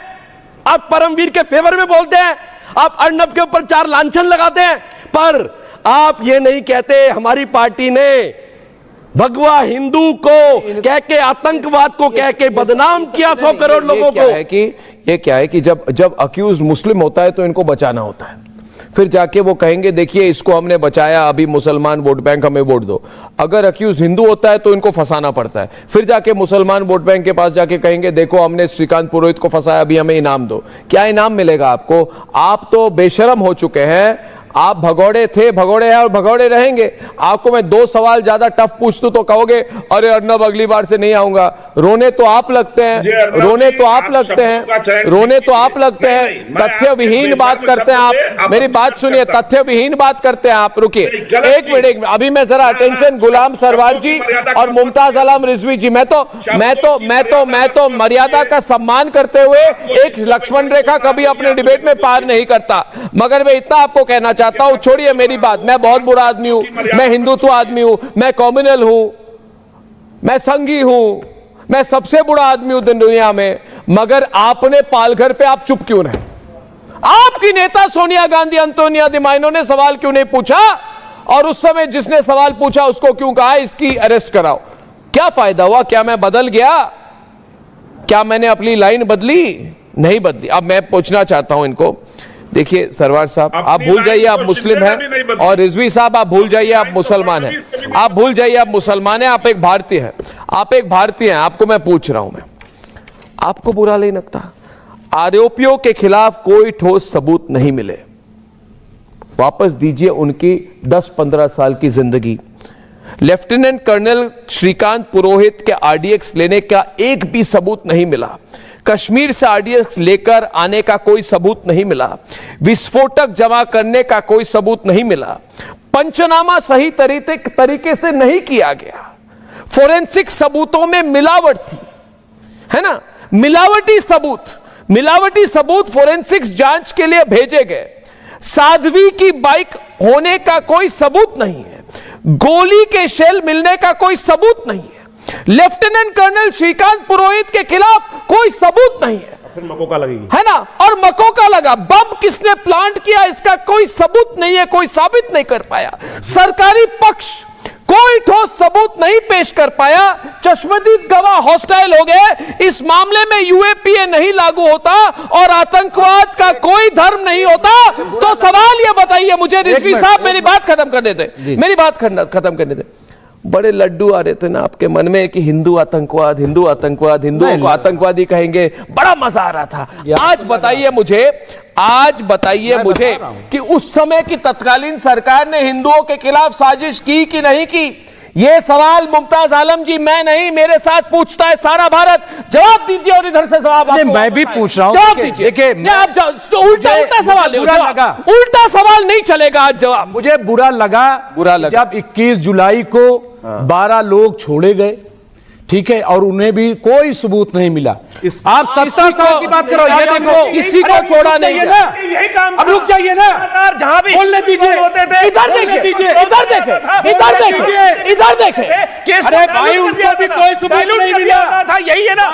आप परमवीर के फेवर में बोलते हैं, आप अर्णव के ऊपर 4 लांछन लगाते हैं, पर आप ये नहीं कहते हमारी पार्टी ने भगवा हिंदू को कह के, आतंकवाद को कह के बदनाम किया 100 करोड़ लोगों को। ये क्या है कि जब अक्यूज मुस्लिम होता है तो इनको बचाना होता है, फिर जाके वो कहेंगे देखिए इसको हमने बचाया, अभी मुसलमान वोट बैंक हमें वोट दो। अगर अक्यूज हिंदू होता है तो इनको फंसाना पड़ता है, फिर जाके मुसलमान वोट बैंक के पास जाके कहेंगे देखो हमने श्रीकांत पुरोहित को फंसाया, अभी हमें इनाम दो। क्या इनाम मिलेगा आपको? आप तो बेशरम हो चुके हैं, आप भगोड़े थे, भगोड़े हैं और भगोड़े रहेंगे। आपको मैं 2 सवाल ज्यादा टफ पूछ दूं तो कहोगे अरे अर्णव अगली बार से नहीं आऊंगा। रोने तो आप लगते हैं, रोने तो आप लगते हैं, रोने तो आप लगते हैं, तथ्य विहीन बात करते हैं आप। मेरी बात सुनिए, तथ्य विहीन बात करते हैं आप। रुकिए एक मिनट, अभी मैं जरा अटेंशन, गुलाम सरवार जी और मुमताज आलम रिजवी जी, मैं तो मर्यादा का सम्मान करते हुए एक लक्ष्मण रेखा कभी अपने डिबेट में पार नहीं करता, मगर मैं इतना आपको कहना चाहता हूं, छोड़िए मेरी बात, मैं बहुत बुरा आदमी हूं, मैं हिंदुत्व आदमी हूं, मैं कम्युनल हूं, मैं संघी हूं, मैं सबसे बुरा आदमी हूं दुनिया में, मगर आपने पालघर पे आप चुप क्यों रहे? आपकी नेता सोनिया गांधी, अंतोनिया दी माइनो ने सवाल क्यों नहीं पूछा? और उस समय जिसने सवाल पूछा उसको क्यों कहा इसकी अरेस्ट कराओ? क्या फायदा हुआ? क्या मैं बदल गया? क्या मैंने अपनी लाइन बदली? नहीं बदली। अब मैं पूछना चाहता हूं इनको, देखिए सरवार साहब, आप भूल जाइए आप मुस्लिम हैं, और रिजवी साहब आप भूल जाइए आप मुसलमान हैं, आप भूल जाइए आप मुसलमान हैं, आप एक भारतीय हैं, आप एक भारतीय हैं। आपको मैं पूछ रहा हूं, मैं आपको बुरा नहीं लगता आरोपियों के खिलाफ कोई ठोस सबूत नहीं मिले? वापस दीजिए उनकी 10-15 साल की जिंदगी। लेफ्टिनेंट कर्नल श्रीकांत पुरोहित के आरडीएक्स लेने का एक भी सबूत नहीं मिला, कश्मीर से आरडीएक्स लेकर आने का कोई सबूत नहीं मिला, विस्फोटक जमा करने का कोई सबूत नहीं मिला, पंचनामा सही तरीके से नहीं किया गया, फोरेंसिक सबूतों में मिलावट थी, है ना, मिलावटी सबूत फोरेंसिक्स जांच के लिए भेजे गए, साध्वी की बाइक होने का कोई सबूत नहीं है, गोली के शेल मिलने का कोई सबूत नहीं है, लेफ्टिनेंट कर्नल श्रीकांत पुरोहित के खिलाफ कोई सबूत नहीं है, फिर मकोका लगेगी, है ना, और मकोका लगा। बम किसने प्लांट किया इसका कोई सबूत नहीं है, कोई साबित नहीं कर पाया। सरकारी पक्ष कोई ठोस सबूत नहीं पेश कर पाया। चश्मदीद गवाह हॉस्टाइल हो गए। इस मामले में यूएपीए नहीं लागू होता और आतंकवाद का कोई धर्म नहीं होता, तो सवाल ये बताइए मुझे, रिजवी साहब मेरी बात खत्म करने दे, मेरी बात खत्म करने दे। बड़े लड्डू आ रहे थे ना आपके मन में कि हिंदू आतंकवाद, हिंदुओं को आतंकवादी कहेंगे, बड़ा मजा आ रहा था। आज बताइए मुझे कि उस समय की तत्कालीन सरकार ने हिंदुओं के खिलाफ साजिश की कि नहीं की? ये सवाल मुमताज आलम जी मैं नहीं, मेरे साथ पूछता है सारा भारत। जवाब दीजिए, और इधर से जवाब मैं भी पूछ रहा हूं। जवाब दीजिए। आप उल्टा सवाल, उल्टा सवाल नहीं चलेगा आज जवाब। मुझे बुरा लगा जब 21 जुलाई को 12 लोग छोड़े गए, ठीक है, और उन्हें भी कोई सबूत नहीं मिला। आप 17 साल की बात करो, ये देखो किसी को छोड़ा नहीं ना, यही काम। अब रुक जाइए ना, जहां भी बोलने दीजिए, इधर देखिए, अरे भाई उनको भी कोई सबूत नहीं मिला था, यही है ना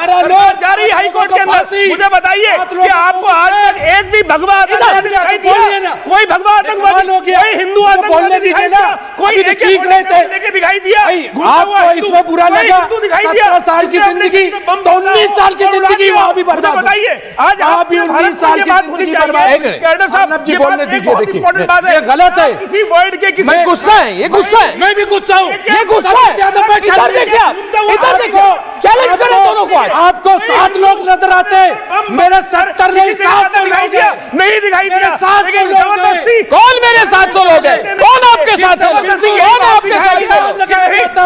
जारी हाई कोर्ट के अंदर। मुझे बताइए कि आपको आज तक एक भी भगवा आतंकवादी दिखाई दिया? कोई भगवा आतंकवादी, कोई हिंदू आतंकवादी दिखाई दिया? कोई लेके दिखाई दिया? आपको इसमें बुरा लगा? दिखाई दिया 17 साल की जिंदगी तो 19 साल की जिंदगी वहां भी बर्बाद। बताइए आज आप भी 19 साल की बात होनी चाहिए। कर्नल साहब जी बोलने दीजिए, इंपॉर्टेंट बात है, ये गलत है। किसी वर्ड के किसी मैं गुस्सा है, ये गुस्सा है, मैं भी गुस्सा हूँ, ये गुस्सा है। इधर देखिए, इधर देखो, चैलेंज करें दोनों को आज। आपको 7 लोग नजर आते, मेरे 70 नहीं 700 दिखाई दिया, नहीं दिखाई दिया, 700 लोग जबरदस्ती कौन मेरे 700 लोग हैं? कौन आपके साथ है? कौन आपके साथ है?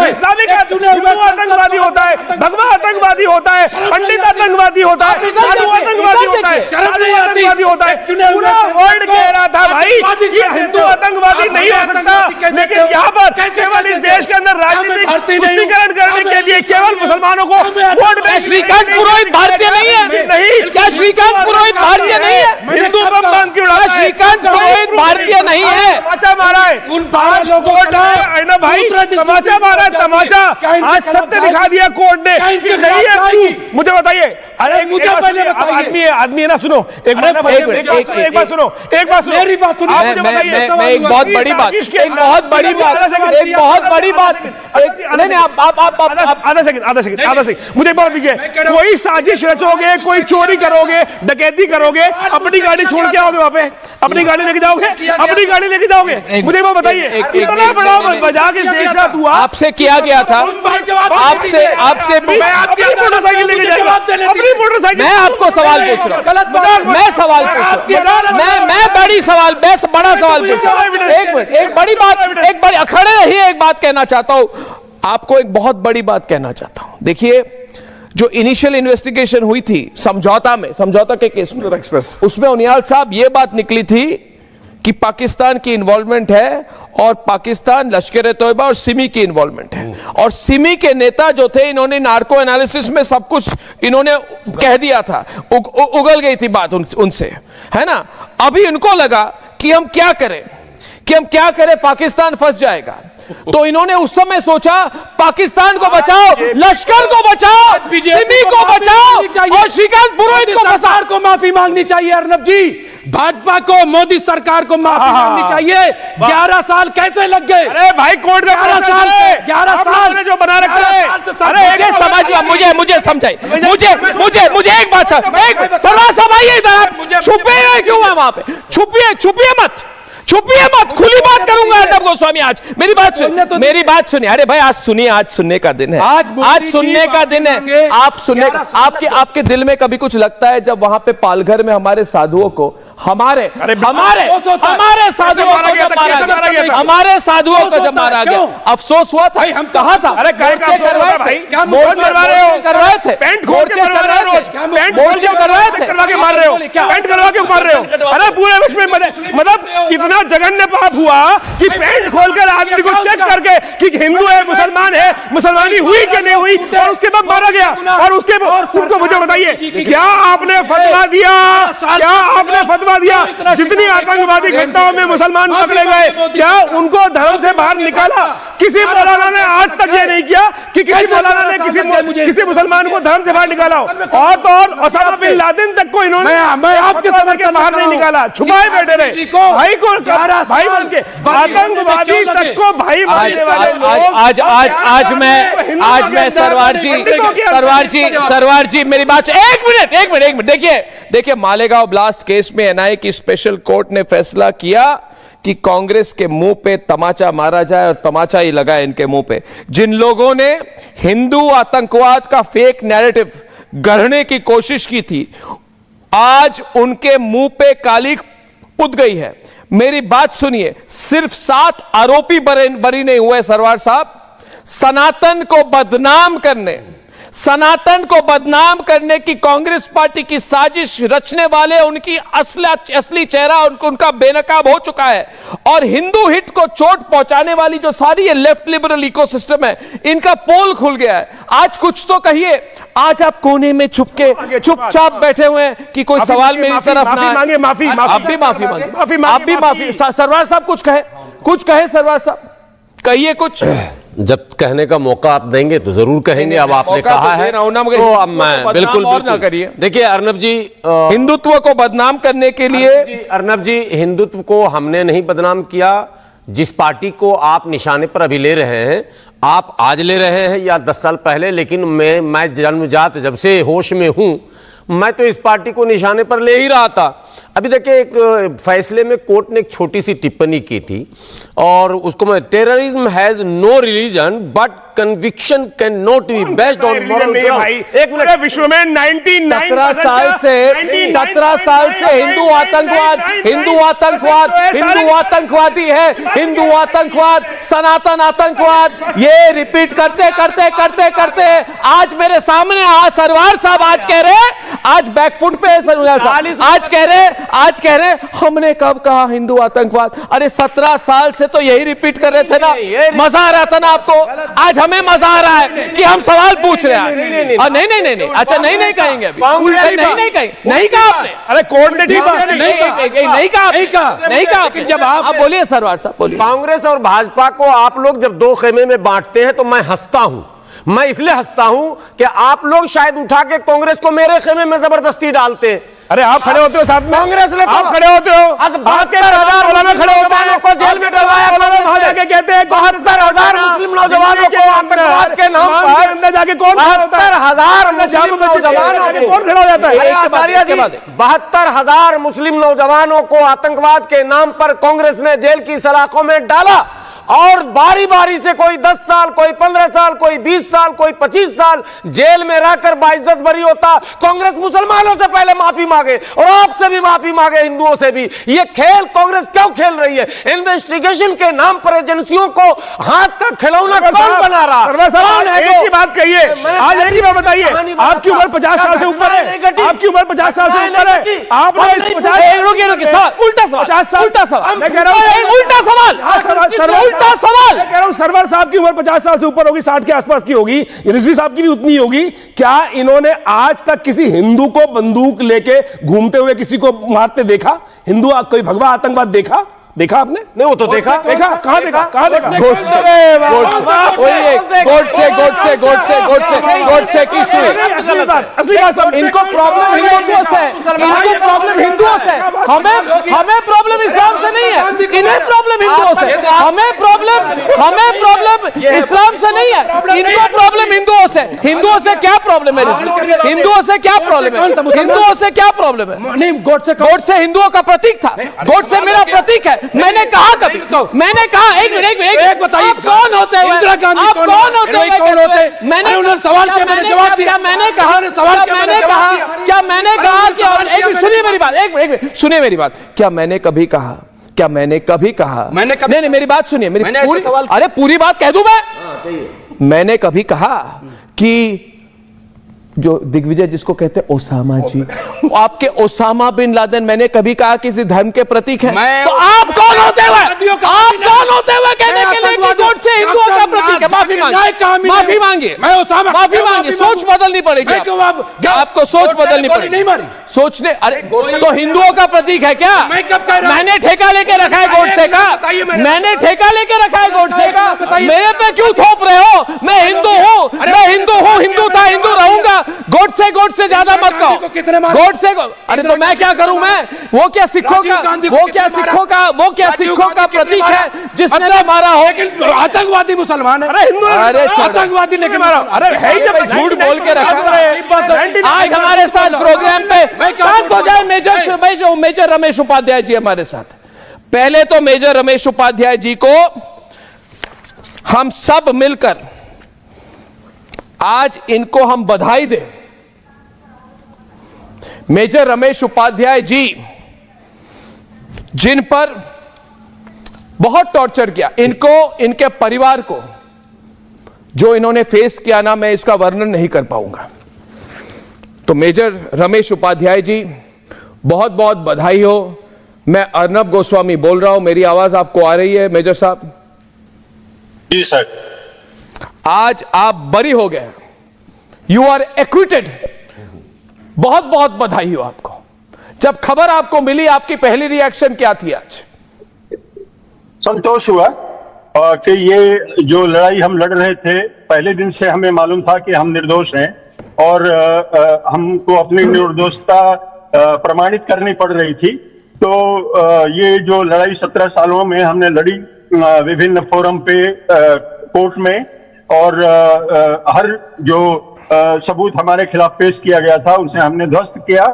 इस्लामिक हिंदू आतंकवादी होता है, भगवा आतंकवादी होता है, पंडित आतंकवादी होता है, साधु आतंकवादी होता है, साधु आतंकवादी होता है। पूरा वर्ल्ड कह रहा था भाई कि हिंदू आतंकवादी नहीं हो सकता, लेकिन यहाँ पर केवल इस देश के अंदर राजनीतिक पुष्टिकरण करने के लिए केवल मुसलमानों को वोट में श्रीकांत पुरोहित भारतीय नहीं है? नहीं, क्या श्रीकांत पुरोहित भारतीय नहीं है? हिंदू बम बांध के उड़ाता है। श्रीकांत पुरोहित भारतीय नहीं है? तमाचा मारा है उन 5 लोगों को भाई, तमाचा मारा है, तमाचा। आज सत्य दिखा दिया कोर्ट ने कि नहीं है तू। मुझे बताइए, अरे मुझे पहले बताइए। आदमी है ना, सुनो एक बात सुनो, एक बात सुनो, मेरी बात सुनो। मैं एक बहुत बड़ी बात, एक बहुत बड़ी बात, नहीं आप आधा सेकंड मुझे बात दीजिए। कोई साजिश रचोगे, कोई चोरी करोगे, डकैती करोगे, अपनी गाड़ी छोड़ के आओगे वहां पे, अपनी गाड़ी लेके जाओगे, अपनी गाड़ी लेके जाओगे, मुझे वो बताइए। इतना बड़ा मजाक इस देश का हुआ, आपसे किया गया था, आपसे मोटरसाइकिल लेके जाएगा, अपनी मोटरसाइकिल। मैं आपको सवाल पूछ रहा हूँ, मैं सवाल पूछ रहा हूँ, मैं बड़ा सवाल पूछ रहा हूँ। एक मिनट, एक बड़ी बात, खड़े रहिए, एक बात कहना चाहता हूं आपको, एक बहुत बड़ी बात कहना चाहता हूं। देखिए, जो इनिशियल इन्वेस्टिगेशन हुई थी समझौता के केस में, उसमें उनियाल साहब ये बात निकली थी कि पाकिस्तान की इन्वॉल्वमेंट है और पाकिस्तान, लश्कर तोयबा और सिमी की इन्वॉल्वमेंट है। और सिमी के नेता जो थे, इन्होंने नार्को एनालिसिस में सब कुछ इन्होंने कह दिया था, उगल गई थी बात उनसे, है ना। अभी उनको लगा कि हम क्या करें, पाकिस्तान फंस जाएगा। तो इन्होंने उस समय सोचा पाकिस्तान को बचाओ, लश्कर को बचाओ, सिमी को बचाओ और श्रीकांत पुरोहित को सरकार को माफी मांगनी चाहिए। अर्नब जी, भाजपा को, मोदी सरकार को माफी मांगनी चाहिए। 11 साल कैसे लग गए? अरे भाई कोर्ट का 11 साल जो बना रखा है। अरे मुझे समझाइए, मुझे एक बात, सरवार साहब आइए इधर, आप छुपे हुए क्यों हैं वहां पे? छुपिए मत, खुली बात करूंगा अर्नब गोस्वामी। आज मेरी बात सुनिए। अरे भाई, आज सुनिए, आज सुनने का दिन है, आज सुनने का दिन है। आप सुनने, आपके दिल में कभी कुछ लगता है जब वहां पे पालघर में हमारे साधुओं को, हमारे साधुओं को जब मारा गया, अफसोस हुआ था? हम कहा था, अरे करवाए थे, पेंट खोल के मार रहे हो। अरे पूरे विश्व में मतलब इतना जघन्य पाप हुआ कि पेंट खोलकर आदमी को चेक करके कि हिंदू है, मुसलमान है, मुसलमानी हुई कि नहीं हुई, और उसके बाद मारा गया। और उसके बाद मुझे बताइए, क्या आपने फतवा दिया? जितनी आतंकवादी घटनाओं में मुसलमान पकड़े गए, क्या उनको धर्म से बाहर निकाला? किसी मौलाना ने आज तक ये नहीं किया कि किसी मौलाना ने किसी मुसलमान को धर्म से बाहर निकाला हो। और तो और ओसामा बिन लादेन तक को इन्होंने आपके समझ के बाहर नहीं निकाला, छुपाए बैठे रहे। भाई को भाई बन के आतंकवादी तक को भाई बनने वाले लोग। आज मैं सरवार जी मेरी बात, एक मिनट देखिए, मालेगांव ब्लास्ट केस में एनआईए की स्पेशल कोर्ट ने फैसला किया कि कांग्रेस के मुंह पे तमाचा मारा जाए, और तमाचा ही लगा इनके मुंह पे। जिन लोगों ने हिंदू आतंकवाद का फेक नैरेटिव गढ़ने की कोशिश की थी, आज उनके मुंह पे कालिख पुत गई है। मेरी बात सुनिए, सिर्फ 7 आरोपी बरी नहीं हुए सरवार साहब। सनातन को बदनाम करने की कांग्रेस पार्टी की साजिश रचने वाले, उनकी असली चेहरा उनका बेनकाब हो चुका है। और हिंदू हिट को चोट पहुंचाने वाली जो सारी ये लेफ्ट लिबरल इकोसिस्टम है, इनका पोल खुल गया है। आज कुछ तो कहिए। आज आप कोने में चुपचाप बैठे हुए हैं कि कोई सवाल मेरी तरफ ना आए। माफी आप भी माफी। सरवार साहब कुछ कहे सरवार साहब, कहिए कुछ। जब कहने का मौका आप देंगे तो जरूर कहेंगे। अब आपने कहा है तो अब मैं बिल्कुल ना करिए। देखिए अर्नब जी, हिंदुत्व को बदनाम करने के लिए, अर्नब जी, हिंदुत्व को हमने नहीं बदनाम किया, जिस पार्टी को आप निशाने पर अभी ले रहे हैं, आप आज ले रहे हैं या 10 साल पहले, लेकिन मैं जन्मजात जब से होश में हूं, मैं तो इस पार्टी को निशाने पर ले ही रहा था। अभी देखिए, एक फैसले में कोर्ट ने एक छोटी सी टिप्पणी की थी और उसको मैं, terrorism has no religion but conviction can not be based on moral ground. एक मिनट, विश्व में 17 साल से हिंदू आतंकवादी है, हिंदू आतंकवाद, सनातन आतंकवाद, ये रिपीट करते करते करते करते आज मेरे सामने सरवार साहब आज कह रहे, आज बैकफुट पे आज कह रहे हमने कब कहा हिंदू आतंकवाद? अरे 17 साल से तो यही रिपीट कर रहे थे ना, मजा आ रहा था ना आपको। आज हमें मजा आ रहा है कि हम सवाल पूछ रहे हैं। नहीं, अच्छा नहीं कहेंगे अभी, नहीं कहा आपने। अरे कोर्ट ने नहीं कहा। जब आप बोलिए सरवार साहब, बोलिए। कांग्रेस और भाजपा को आप लोग जब दो खेमे में बांटते हैं तो मैं हंसता हूं। मैं इसलिए हंसता हूं कि आप लोग शायद उठा के कांग्रेस को मेरे खेमे में जबरदस्ती डालते हैं। अरे आप खड़े होते हो साथ में, कांग्रेस ने आप खड़े होते हो, 72,000 में खड़े होते को जेल में डलवाया, वहां जाके कहते हैं 72,000 मुस्लिम नौजवानों को आतंकवाद के नाम पर अंदर जाके कौन 72,000 मुस्लिम नौजवानों को कौन खड़ा हो जाता है? आचार्य जी, 72,000 मुस्लिम नौजवानों को आतंकवाद के नाम पर कांग्रेस ने जेल की सलाखों में डाला और बारी बारी से कोई 10 साल, कोई 15 साल, कोई 20 साल, कोई 25 साल जेल में रहकर बाइज्जत बरी होता। कांग्रेस मुसलमानों से पहले माफी मांगे और आपसे भी माफी मांगे, हिंदुओं से भी। ये खेल कांग्रेस क्यों खेल रही है? इन्वेस्टिगेशन के नाम पर एजेंसियों को हाथ का खिलौना कौन बना रहा? कौन है? एक ही बात कहिए, आज एक ही बात बताइए। आपकी उम्र 50 साल से ऊपर है, आपकी उम्र 50 साल से ऊपर है। आप उल्टा सवाल मैं कह रहा हूं, सरवर साहब की उम्र 50 साल से ऊपर होगी, 60 के आसपास की होगी, रिजवी साहब की भी उतनी होगी। क्या इन्होंने आज तक किसी हिंदू को बंदूक लेके घूमते हुए किसी को मारते देखा? हिंदू कोई भगवा आतंकवाद देखा आपने? नहीं, वो तो देखा। कहां देखा? गोडसे की सुई। असली बात सब इनको प्रॉब्लम हिंदुओं से है, हमें प्रॉब्लम इस्लाम से नहीं है, इन्हें प्रॉब्लम हिंदुओं से। हमें प्रॉब्लम इस्लाम से नहीं है, इनको प्रॉब्लम हिंदुओं से। हिंदुओं से क्या प्रॉब्लम है? हिंदुओं से क्या प्रॉब्लम है? हिंदुओं से क्या प्रॉब्लम है? नहीं, गोडसे हिंदुओं का प्रतीक था, गोडसे मेरा प्रतीक है। मैंने कहा कभी, मैंने कहा एक मिनट बताइए, आप कौन होते हैं? इंदिरा गांधी आप कौन होते हैं? कौन होते हैं? मैंने उन्होंने सवाल किया, मैंने जवाब दिया। मैंने कहा सवाल किया, मैंने जवाब दिया। क्या मैंने कहा कि एक मिनट सुनिए मेरी बात, एक मिनट सुनिए मेरी बात। क्या मैंने कभी कहा? नहीं, मेरी बात सुनिए, मेरी पूरी, अरे पूरी बात कह दूं मैं। मैंने कभी कहा कि जो दिग्विजय जिसको कहते हैं ओसामा जी, आपके ओसामा बिन लादेन, मैंने कभी कहा किसी धर्म के प्रतीक है? तो आप कौन होते हुए कहने के लिए कि गोडसे हिंदुओं का प्रतीक है? माफी मांगिए, सोच बदलनी पड़ेगी, आपको सोच बदलनी पड़ेगी। सोचने, अरे तो हिंदुओं का प्रतीक है क्या? मैंने ठेका लेके रखा है गोडसे का, मैंने ठेका लेके रखा है गोडसे का। मेरे पे क्यों थोप रहे हो? मैं हिंदू हूं, हिंदू था, हिंदू रहूंगा। गोडसे ज्यादा मत कहो। गोडसे को, अरे तो मैं क्या करूं? मैं वो क्या सिखों का प्रतीक है जिसने मारा हो? आतंकवादी मुसलमान है। अरे हिंदू, अरे आतंकवादी लेकिन मारा। अरे है ही जब झूठ बोल के रखा। आज हमारे साथ प्रोग्राम पे शांत हो जाए मेजर रमेश उपाध्याय जी हमारे साथ। पहले तो मेजर रमेश उपाध्याय जी को हम सब मिलकर आज इनको हम बधाई दें। मेजर रमेश उपाध्याय जी जिन पर बहुत टॉर्चर किया, इनको, इनके परिवार को जो इन्होंने फेस किया ना, मैं इसका वर्णन नहीं कर पाऊंगा। तो मेजर रमेश उपाध्याय जी, बहुत बहुत बधाई हो। मैं अर्नब गोस्वामी बोल रहा हूं, मेरी आवाज आपको आ रही है मेजर साहब? जी सर। आज आप बरी हो गए, यू आर एक्विटेड। बहुत बहुत बधाई हो आपको। जब खबर आपको मिली, आपकी पहली रिएक्शन क्या थी? आज संतोष हुआ कि ये जो लड़ाई हम लड़ रहे थे, पहले दिन से हमें मालूम था कि हम निर्दोष हैं और हमको अपनी निर्दोषता प्रमाणित करनी पड़ रही थी। तो ये जो लड़ाई 17 सालों में हमने लड़ी, विभिन्न फोरम पे, कोर्ट में, और हर जो सबूत हमारे खिलाफ पेश किया गया था उसे हमने ध्वस्त किया।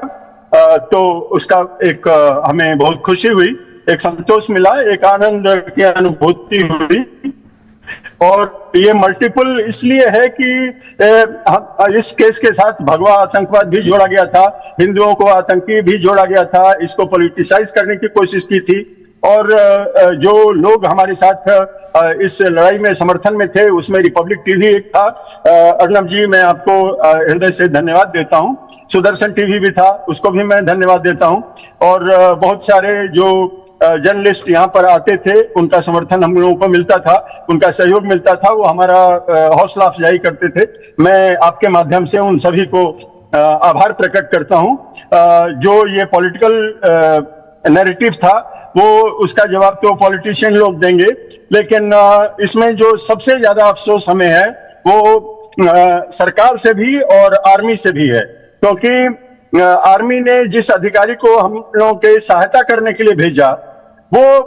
तो उसका एक हमें बहुत खुशी हुई, एक संतोष मिला, एक आनंद की अनुभूति हुई। और ये मल्टीपल इसलिए है कि इस केस के साथ भगवा आतंकवाद भी जोड़ा गया था, हिंदुओं को आतंकी भी जोड़ा गया था, इसको पॉलिटिसाइज करने की कोशिश की थी। और जो लोग हमारे साथ इस लड़ाई में समर्थन में थे उसमें रिपब्लिक टीवी एक था। अर्नब जी, मैं आपको हृदय से धन्यवाद देता हूं। सुदर्शन टीवी भी था, उसको भी मैं धन्यवाद देता हूं। और बहुत सारे जो जर्नलिस्ट यहाँ पर आते थे, उनका समर्थन हम लोगों को मिलता था, उनका सहयोग मिलता था, वो हमारा हौसला अफजाई करते थे। मैं आपके माध्यम से उन सभी को आभार प्रकट करता हूं। जो ये पॉलिटिकल नैरेटिव था वो उसका जवाब तो पॉलिटिशियन लोग देंगे, लेकिन इसमें जो सबसे ज्यादा अफसोस हमें है वो सरकार से भी और आर्मी से भी है, क्योंकि आर्मी ने जिस अधिकारी को हम लोगों के सहायता करने के लिए भेजा वो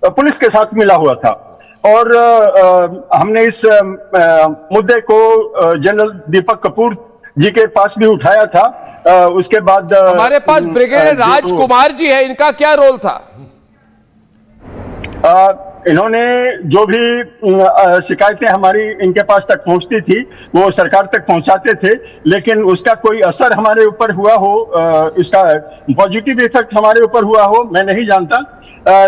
पुलिस के साथ मिला हुआ था। और हमने इस मुद्दे को जनरल दीपक कपूर जी के पास भी उठाया था। उसके बाद हमारे पास ब्रिगेडियर राजकुमार जी है, इनका क्या रोल था? इन्होंने जो भी शिकायतें हमारी इनके पास तक पहुंचती थी वो सरकार तक पहुंचाते थे, लेकिन उसका कोई असर हमारे ऊपर हुआ हो, इसका पॉजिटिव इफेक्ट हमारे ऊपर हुआ हो, मैं नहीं जानता।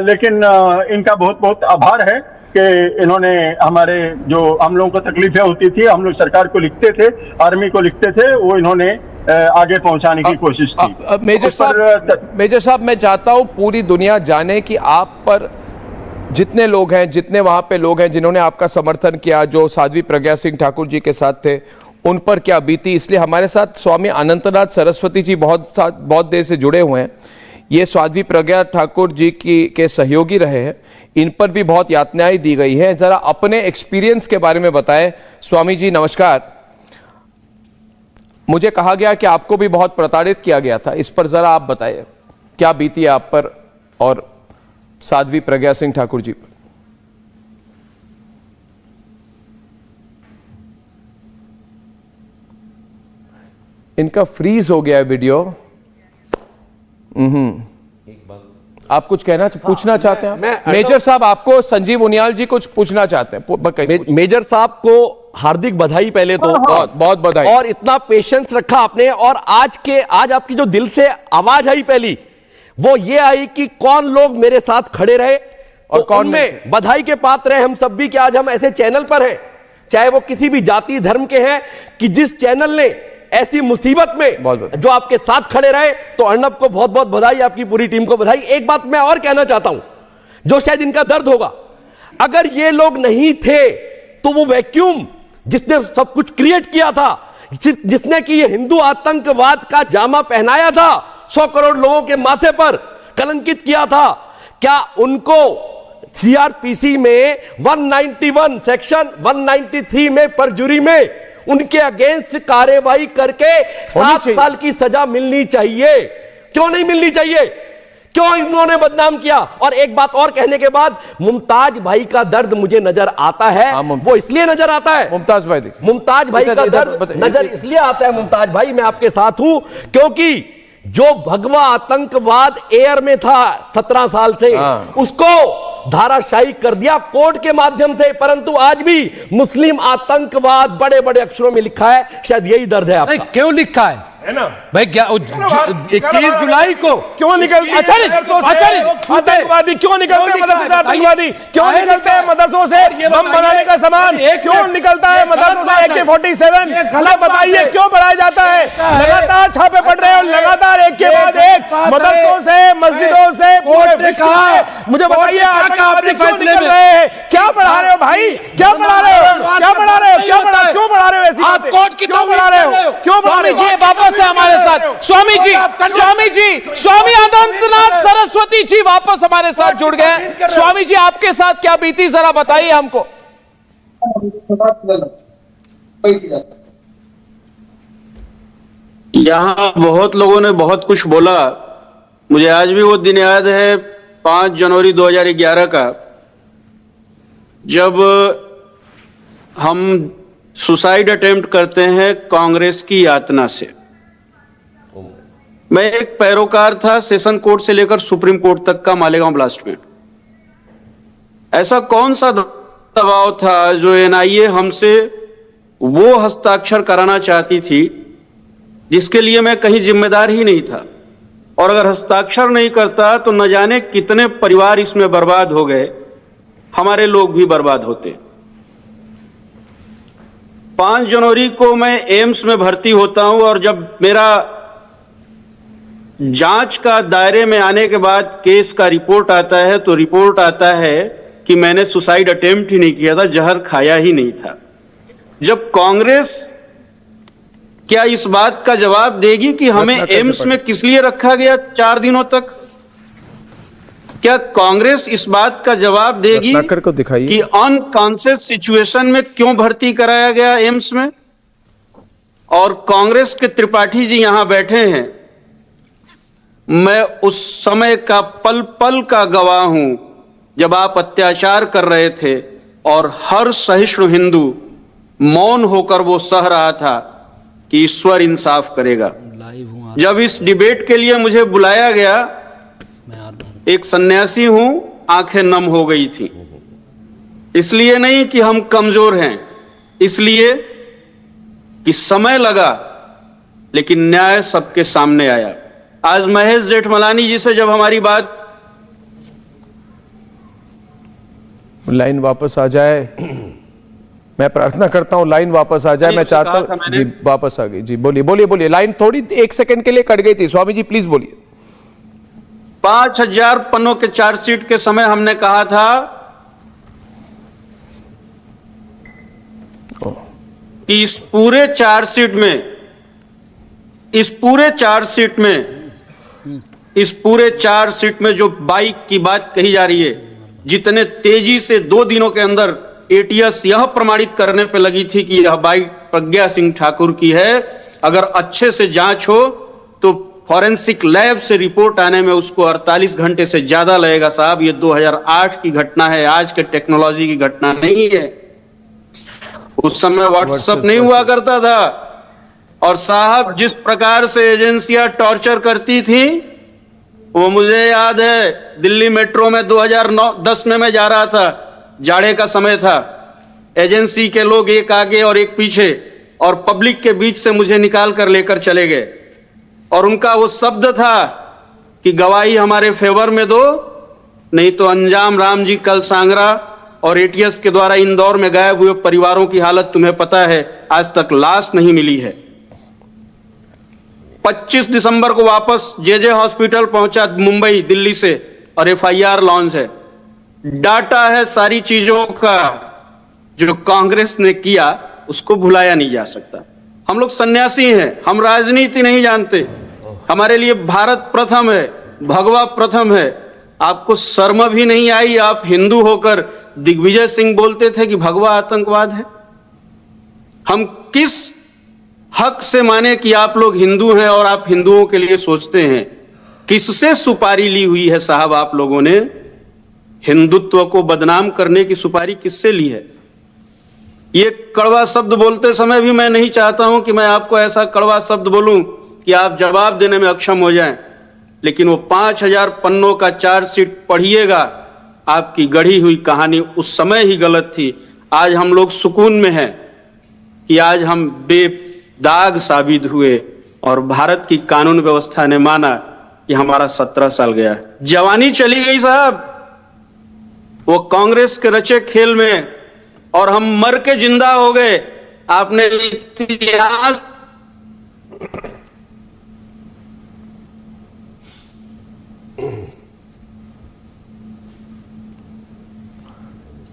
लेकिन इनका बहुत बहुत आभार है कि इन्होंने हमारे जो हम लोगों को तकलीफें होती थी, हम लोग सरकार को लिखते थे, आर्मी को लिखते थे, वो इन्होंने आगे पहुंचाने की कोशिश की। मेजर साहब, मैं चाहता हूं पूरी दुनिया जाने कि आप पर जितने लोग हैं, जितने वहां पे लोग हैं जिन्होंने आपका समर्थन किया, जो साध्वी प्रज्ञा सिंह ठाकुर जी के साथ थे, उन पर क्या बीती। इसलिए हमारे साथ स्वामी अनंतनाथ सरस्वती जी बहुत देर से जुड़े हुए हैं। ये साध्वी प्रज्ञा ठाकुर जी के सहयोगी रहे हैं, इन पर भी बहुत यातनाएं दी गई है। जरा अपने एक्सपीरियंस के बारे में बताएं। स्वामी जी नमस्कार। मुझे कहा गया कि आपको भी बहुत प्रताड़ित किया गया था, इस पर जरा आप बताइए, क्या बीती है आप पर और साध्वी प्रज्ञा सिंह ठाकुर जी पर? इनका फ्रीज हो गया है वीडियो। आप कुछ कहना पूछना चाहते हैं? मेजर साहब, आपको संजीव उनियाल जी कुछ पूछना चाहते हैं। मेजर साहब को हार्दिक बधाई पहले तो, बहुत बहुत बधाई। और इतना पेशेंस रखा आपने, और आज आपकी जो दिल से आवाज आई पहली वो ये आई कि कौन लोग मेरे साथ खड़े रहे और तो कौन में बधाई के पात्र हैं हम सब भी, कि आज हम ऐसे चैनल पर हैं, चाहे वो किसी भी जाति धर्म के हैं, कि जिस चैनल ने ऐसी मुसीबत में जो आपके साथ खड़े रहे। तो अर्नब को बहुत बहुत बधाई, आपकी पूरी टीम को बधाई। एक बात मैं और कहना चाहता हूं जो शायद इनका दर्द होगा, अगर ये लोग नहीं थे तो वो वैक्यूम जिसने सब कुछ क्रिएट किया था, जिसने कि ये हिंदू आतंकवाद का जामा पहनाया था, 100 करोड़ लोगों के माथे पर कलंकित किया था, क्या उनको सीआरपीसी में 191 सेक्शन 193 में परजुरी में उनके अगेंस्ट कार्रवाई करके 7 साल की सजा मिलनी चाहिए? क्यों नहीं मिलनी चाहिए? क्यों इन्होंने बदनाम किया? और एक बात और कहने के बाद, मुमताज भाई का दर्द मुझे नजर आता है। वो इसलिए नजर आता है, मुमताज भाई का दर्द नजर इसलिए आता है, मुमताज भाई मैं आपके साथ हूं, क्योंकि जो भगवा आतंकवाद एयर में था 17 साल से, उसको धाराशाही कर दिया कोर्ट के माध्यम से, परंतु आज भी मुस्लिम आतंकवाद बड़े बड़े अक्षरों में लिखा है। शायद यही दर्द है आपका। क्यों लिखा है ना भाई? 21 जुलाई को क्यों निकलते आतंकवादी? क्यों निकलते हैं मदरसे से आतंकवादी? क्यों निकलते हैं मदरसों से बम बनाने का सामान? क्यों निकलता है मदरसों से AK-47? बताइए क्यों बढ़ाया जाता है? लगातार छापे पड़ रहे हैं, लगातार एक के बाद एक मदरसों से, मस्जिदों से, मुझे बताइए आतंकवादी क्यों निकल रहे हैं? क्या बढ़ा रहे हो भाई? क्या बढ़ा रहे हो? क्या बढ़ा रहे हो? क्यों बढ़ा रहे हो ऐसी बातें? क्यों बढ़ा रहे हो? क्यों बढ़ा रहे हो? वापस से हमारे साथ स्वामी जी, स्वामी अनंतनाथ सरस्वती जी वापस हमारे साथ जुड़ गए। स्वामी जी, आपके साथ क्या बीती, जरा बताइए हमको। यहाँ बहुत लोगों ने बहुत कुछ बोला, मुझे आज भी वो दिन याद है 5 जनवरी 2011 का, जब हम सुसाइड अटेम्प्ट करते हैं कांग्रेस की यातना से। मैं एक पैरोकार था सेशन कोर्ट से लेकर सुप्रीम कोर्ट तक का मालेगांव ब्लास्ट में। ऐसा कौन सा दबाव था जो एनआईए हमसे वो हस्ताक्षर कराना चाहती थी जिसके लिए मैं कहीं जिम्मेदार ही नहीं था, और अगर हस्ताक्षर नहीं करता तो न जाने कितने परिवार इसमें बर्बाद हो गए, हमारे लोग भी बर्बाद होते। 5 जनवरी को मैं एम्स में भर्ती होता हूं, और जब मेरा जांच का दायरे में आने के बाद केस का रिपोर्ट आता है तो रिपोर्ट आता है कि मैंने सुसाइड अटेम्प्ट ही नहीं किया था, जहर खाया ही नहीं था। जब कांग्रेस क्या इस बात का जवाब देगी कि हमें एम्स में किस लिए रखा गया 4 दिनों तक? क्या कांग्रेस इस बात का जवाब देगी कि अनकॉन्शियस सिचुएशन में क्यों भर्ती कराया गया एम्स में? और कांग्रेस के त्रिपाठी जी यहां बैठे हैं, मैं उस समय का पल पल का गवाह हूं जब आप अत्याचार कर रहे थे और हर सहिष्णु हिंदू मौन होकर वो सह रहा था कि ईश्वर इंसाफ करेगा। जब इस डिबेट के लिए मुझे बुलाया गया, एक सन्यासी हूं, आंखें नम हो गई थी। इसलिए नहीं कि हम कमजोर हैं, इसलिए कि समय लगा, लेकिन न्याय सबके सामने आया। आज महेश जेठमलानी जी से जब हमारी बात, लाइन वापस आ जाए, मैं प्रार्थना करता हूं लाइन वापस आ जाए। मैं चाहता हूं जी, वापस आ गई जी, बोलिए बोलिए बोलिए। लाइन थोड़ी 1 सेकंड के लिए कट गई थी। स्वामी जी प्लीज बोलिए। 5000 पन्नों के चार्जशीट के समय हमने कहा था कि इस पूरे चार्जशीट में जो बाइक की बात कही जा रही है, जितने तेजी से 2 दिनों के अंदर एटीएस यह प्रमाणित करने पे लगी थी कि यह बाइक प्रज्ञा सिंह ठाकुर की है, अगर अच्छे से जांच हो तो फॉरेंसिक लैब से रिपोर्ट आने में उसको 48 घंटे से ज्यादा लगेगा। साहब, ये 2008 की घटना है, आज के टेक्नोलॉजी की घटना नहीं है। उस समय व्हाट्सएप नहीं हुआ करता था। और साहब, जिस प्रकार से एजेंसियां टॉर्चर करती थी वो मुझे याद है। दिल्ली मेट्रो में 2009-10 में मैं जा रहा था, जाड़े का समय था, एजेंसी के लोग एक आगे और एक पीछे, और पब्लिक के बीच से मुझे निकाल कर लेकर चले गए, और उनका वो शब्द था कि गवाही हमारे फेवर में दो, नहीं तो अंजाम राम जी कल सांगरा और एटीएस के द्वारा इंदौर में गायब हुए परिवारों की हालत तुम्हें पता है, आज तक लाश नहीं मिली है। 25 दिसंबर को वापस जेजे हॉस्पिटल पहुंचा मुंबई दिल्ली से, और एफआईआर लॉन्च है, डाटा है सारी चीजों का। जो कांग्रेस ने किया उसको भुलाया नहीं जा सकता। हम लोग सन्यासी हैं, हम राजनीति नहीं जानते। हमारे लिए भारत प्रथम है, भगवा प्रथम है। आपको शर्म भी नहीं आई? आप हिंदू होकर दिग्विजय सिंह बोलते थे कि भगवा आतंकवाद है। हम किस हक से माने कि आप लोग हिंदू हैं और आप हिंदुओं के लिए सोचते हैं? किससे सुपारी ली हुई है साहब आप लोगों ने? हिंदुत्व को बदनाम करने की सुपारी किससे ली है? ये कड़वा शब्द बोलते समय भी मैं नहीं चाहता हूं कि मैं आपको ऐसा कड़वा शब्द बोलूं कि आप जवाब देने में अक्षम हो जाएं, लेकिन वो 5000 पन्नों का चार्जशीट पढ़िएगा। आपकी गढ़ी हुई कहानी उस समय ही गलत थी। आज हम लोग सुकून में हैं कि आज हम बेदाग साबित हुए और भारत की कानून व्यवस्था ने माना कि हमारा 17 साल गया। जवानी चली गई साहब वो कांग्रेस के रचे खेल में, और हम मर के जिंदा हो गए। आपने इतिहास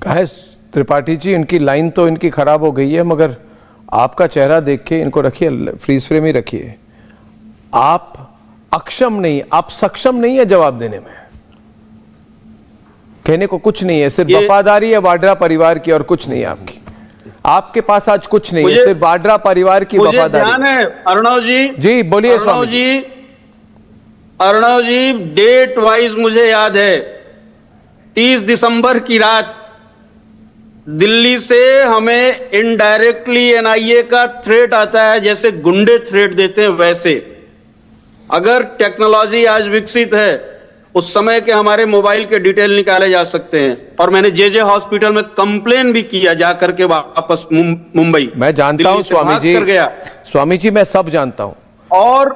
कहा है त्रिपाठी जी, इनकी लाइन तो इनकी खराब हो गई है, मगर आपका चेहरा देख के इनको रखिए, फ्रीज फ्रेम ही रखिए। आप अक्षम नहीं, आप सक्षम नहीं है जवाब देने में। कहने को कुछ नहीं है, सिर्फ वफादारी है वाड्रा परिवार की और कुछ नहीं है आपकी। आपके पास आज कुछ नहीं है, सिर्फ वाड्रा परिवार की वफादारी। ध्यान है अर्णव जी, जी बोलिए। अर्णव जी, डेट वाइज मुझे याद है 30 दिसंबर की रात दिल्ली से हमें इनडायरेक्टली एनआईए का थ्रेट आता है, जैसे गुंडे थ्रेट देते हैं वैसे। अगर टेक्नोलॉजी आज विकसित है, उस समय के हमारे मोबाइल के डिटेल निकाले जा सकते हैं। और मैंने जेजे हॉस्पिटल में कंप्लेन भी किया जाकर के वापस मुंबई। मैं जानता हूं स्वामी जी, स्वामी जी मैं सब जानता हूं। और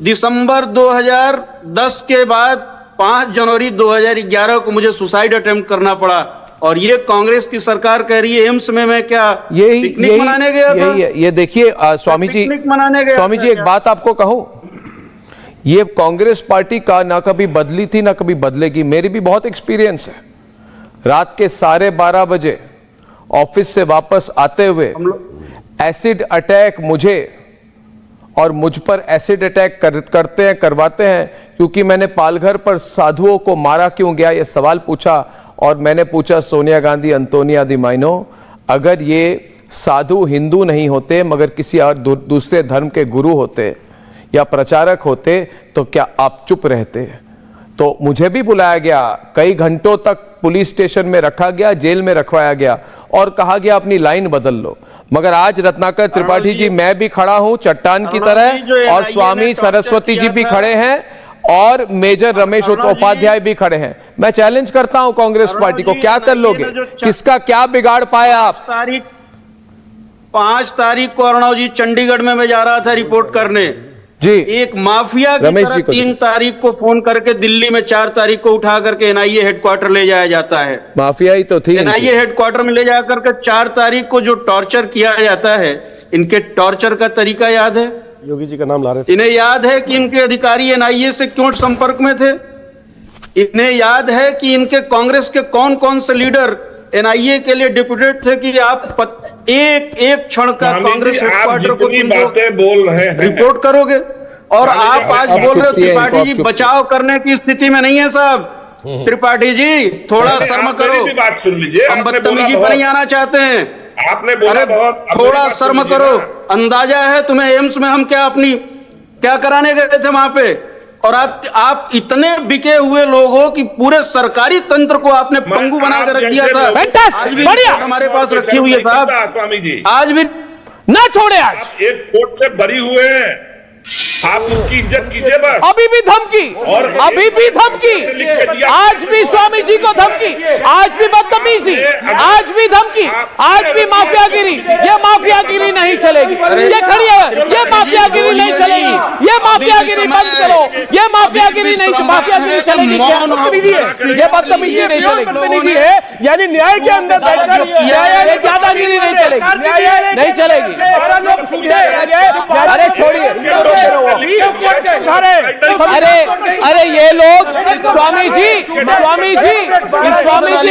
दिसंबर 2010 के बाद 5 जनवरी 2011 को मुझे सुसाइड अटेम्प्ट करना पड़ा। और ये कांग्रेस की सरकार कह रही है एम्स में मैं क्या पिकनिक मनाने गया था। ये देखिए स्वामी जी, स्वामी जी एक बात आपको कहूं, ये कांग्रेस पार्टी का ना कभी बदली थी ना कभी बदलेगी। मेरी भी बहुत एक्सपीरियंस है। रात के 12:30 बजे ऑफिस से वापस आते हुए एसिड अटैक मुझे और मुझ पर एसिड अटैक करवाते हैं क्योंकि मैंने पालघर पर साधुओं को मारा क्यों गया, ये सवाल पूछा। और मैंने पूछा सोनिया गांधी, अंतोनिया दी माइनो, अगर ये साधु हिंदू नहीं होते मगर किसी और दूसरे धर्म के गुरु होते या प्रचारक होते तो क्या आप चुप रहते? तो मुझे भी बुलाया गया, कई घंटों तक पुलिस स्टेशन में रखा गया, जेल में रखवाया गया और कहा गया अपनी लाइन बदल लो। मगर आज रत्नाकर त्रिपाठी जी, मैं भी खड़ा हूं चट्टान की तरह, और स्वामी सरस्वती जी भी खड़े हैं और मेजर रमेश उपाध्याय भी खड़े हैं। मैं चैलेंज करता हूं कांग्रेस पार्टी को, क्या कर लोगे? किसका क्या बिगाड़ पाया आप? 5 तारीख को अर्णव जी चंडीगढ़ में मैं जा रहा था रिपोर्ट करने जी। एक माफिया की तरह 3 तारीख को फोन करके दिल्ली में 4 तारीख को उठा करके एनआईए हेडक्वार्टर ले जाया जाता है। माफिया ही तो थी। एनआईए हेडक्वार्टर में ले जाकर के 4 तारीख को जो टॉर्चर किया जाता है, इनके टॉर्चर का तरीका याद है? योगी जी का नाम ला रहे थे। इन्हें याद है कि इनके अधिकारी एनआईए से क्यों संपर्क में थे? इन्हें याद है कि इनके कांग्रेस के कौन कौन से लीडर एनआईए के लिए डिप्यूटेड थे कि आप एक क्षण का कांग्रेस हेडक्वार्टर को बातें बोल रहे हैं, रिपोर्ट करोगे? और आप आज बोल रहे हो त्रिपाठी जी बचाव करने की स्थिति में नहीं है साहब। त्रिपाठी जी थोड़ा शर्म करो, बात सुन लीजिए। हम बदतमीजी पर नहीं आना चाहते हैं। आपने बोला बहुत, थोड़ा शर्म करो। अंदाजा है तुम्हें एम्स में हम क्या कराने गए थे वहां पे? और आप इतने बिके हुए लोग हो कि पूरे सरकारी तंत्र को आपने पंगु बना कर रख दिया था। बढ़िया हमारे पास रखी हुई है साहब, स्वामी जी आज भी ना छोड़े। आज एक कोर्ट से बरी हुए हैं, आप उसकी इज्जत कीजिए बस। अभी भी धमकी, और अभी भी धमकी, आज भी स्वामी जी को धमकी, आज भी बदतमीजी, आज भी धमकी, आज भी माफियागिरी। ये माफियागिरी नहीं चलेगी, ये खड़ी है, ये माफियागिरी नहीं चलेगी, ये माफियागिरी बंद करो, ये माफियागिरी नहीं, माफियागिरी चलेगी, ये बदतमीजी नहीं चलेगी है। यानी न्याय के अंदर बैठकर दादागिरी नहीं चलेगी, नहीं चलेगी। अरे छोड़िए, अरे ये लोग स्वामी जी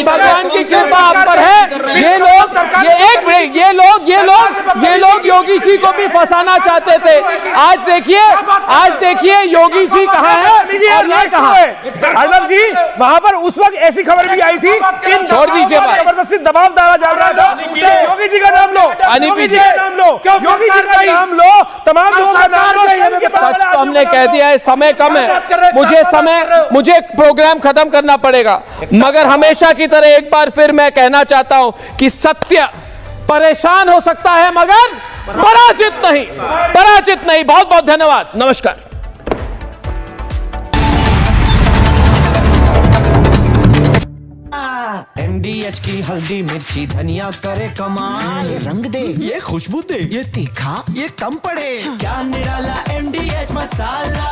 भगवान की कृपा आप पर है। ये लोग योगी जी को भी फंसाना चाहते थे। आज देखिए योगी जी कहाँ है और ये कहाँ है। अर्णव जी वहां पर उस वक्त ऐसी खबर भी आई थी, छोड़ दीजिए, जबरदस्ती दबाव डाला जा रहा था। योगी जी का नाम लो, योगी जी का नाम लो, योगी जी का नाम लो, तमाम लोगों का नाम लो। सच तो हमने कह दिया है, समय कम है, मुझे प्रोग्राम खत्म करना पड़ेगा। मगर हमेशा की तरह एक बार फिर मैं कहना चाहता हूं कि सत्य परेशान हो सकता है मगर पराजित नहीं। बहुत बहुत धन्यवाद, नमस्कार। MDH की हल्दी मिर्ची धनिया करे कमाल, ये रंग दे, ये खुशबू दे, ये तीखा, ये कम पड़े, क्या निराला MDH मसाला।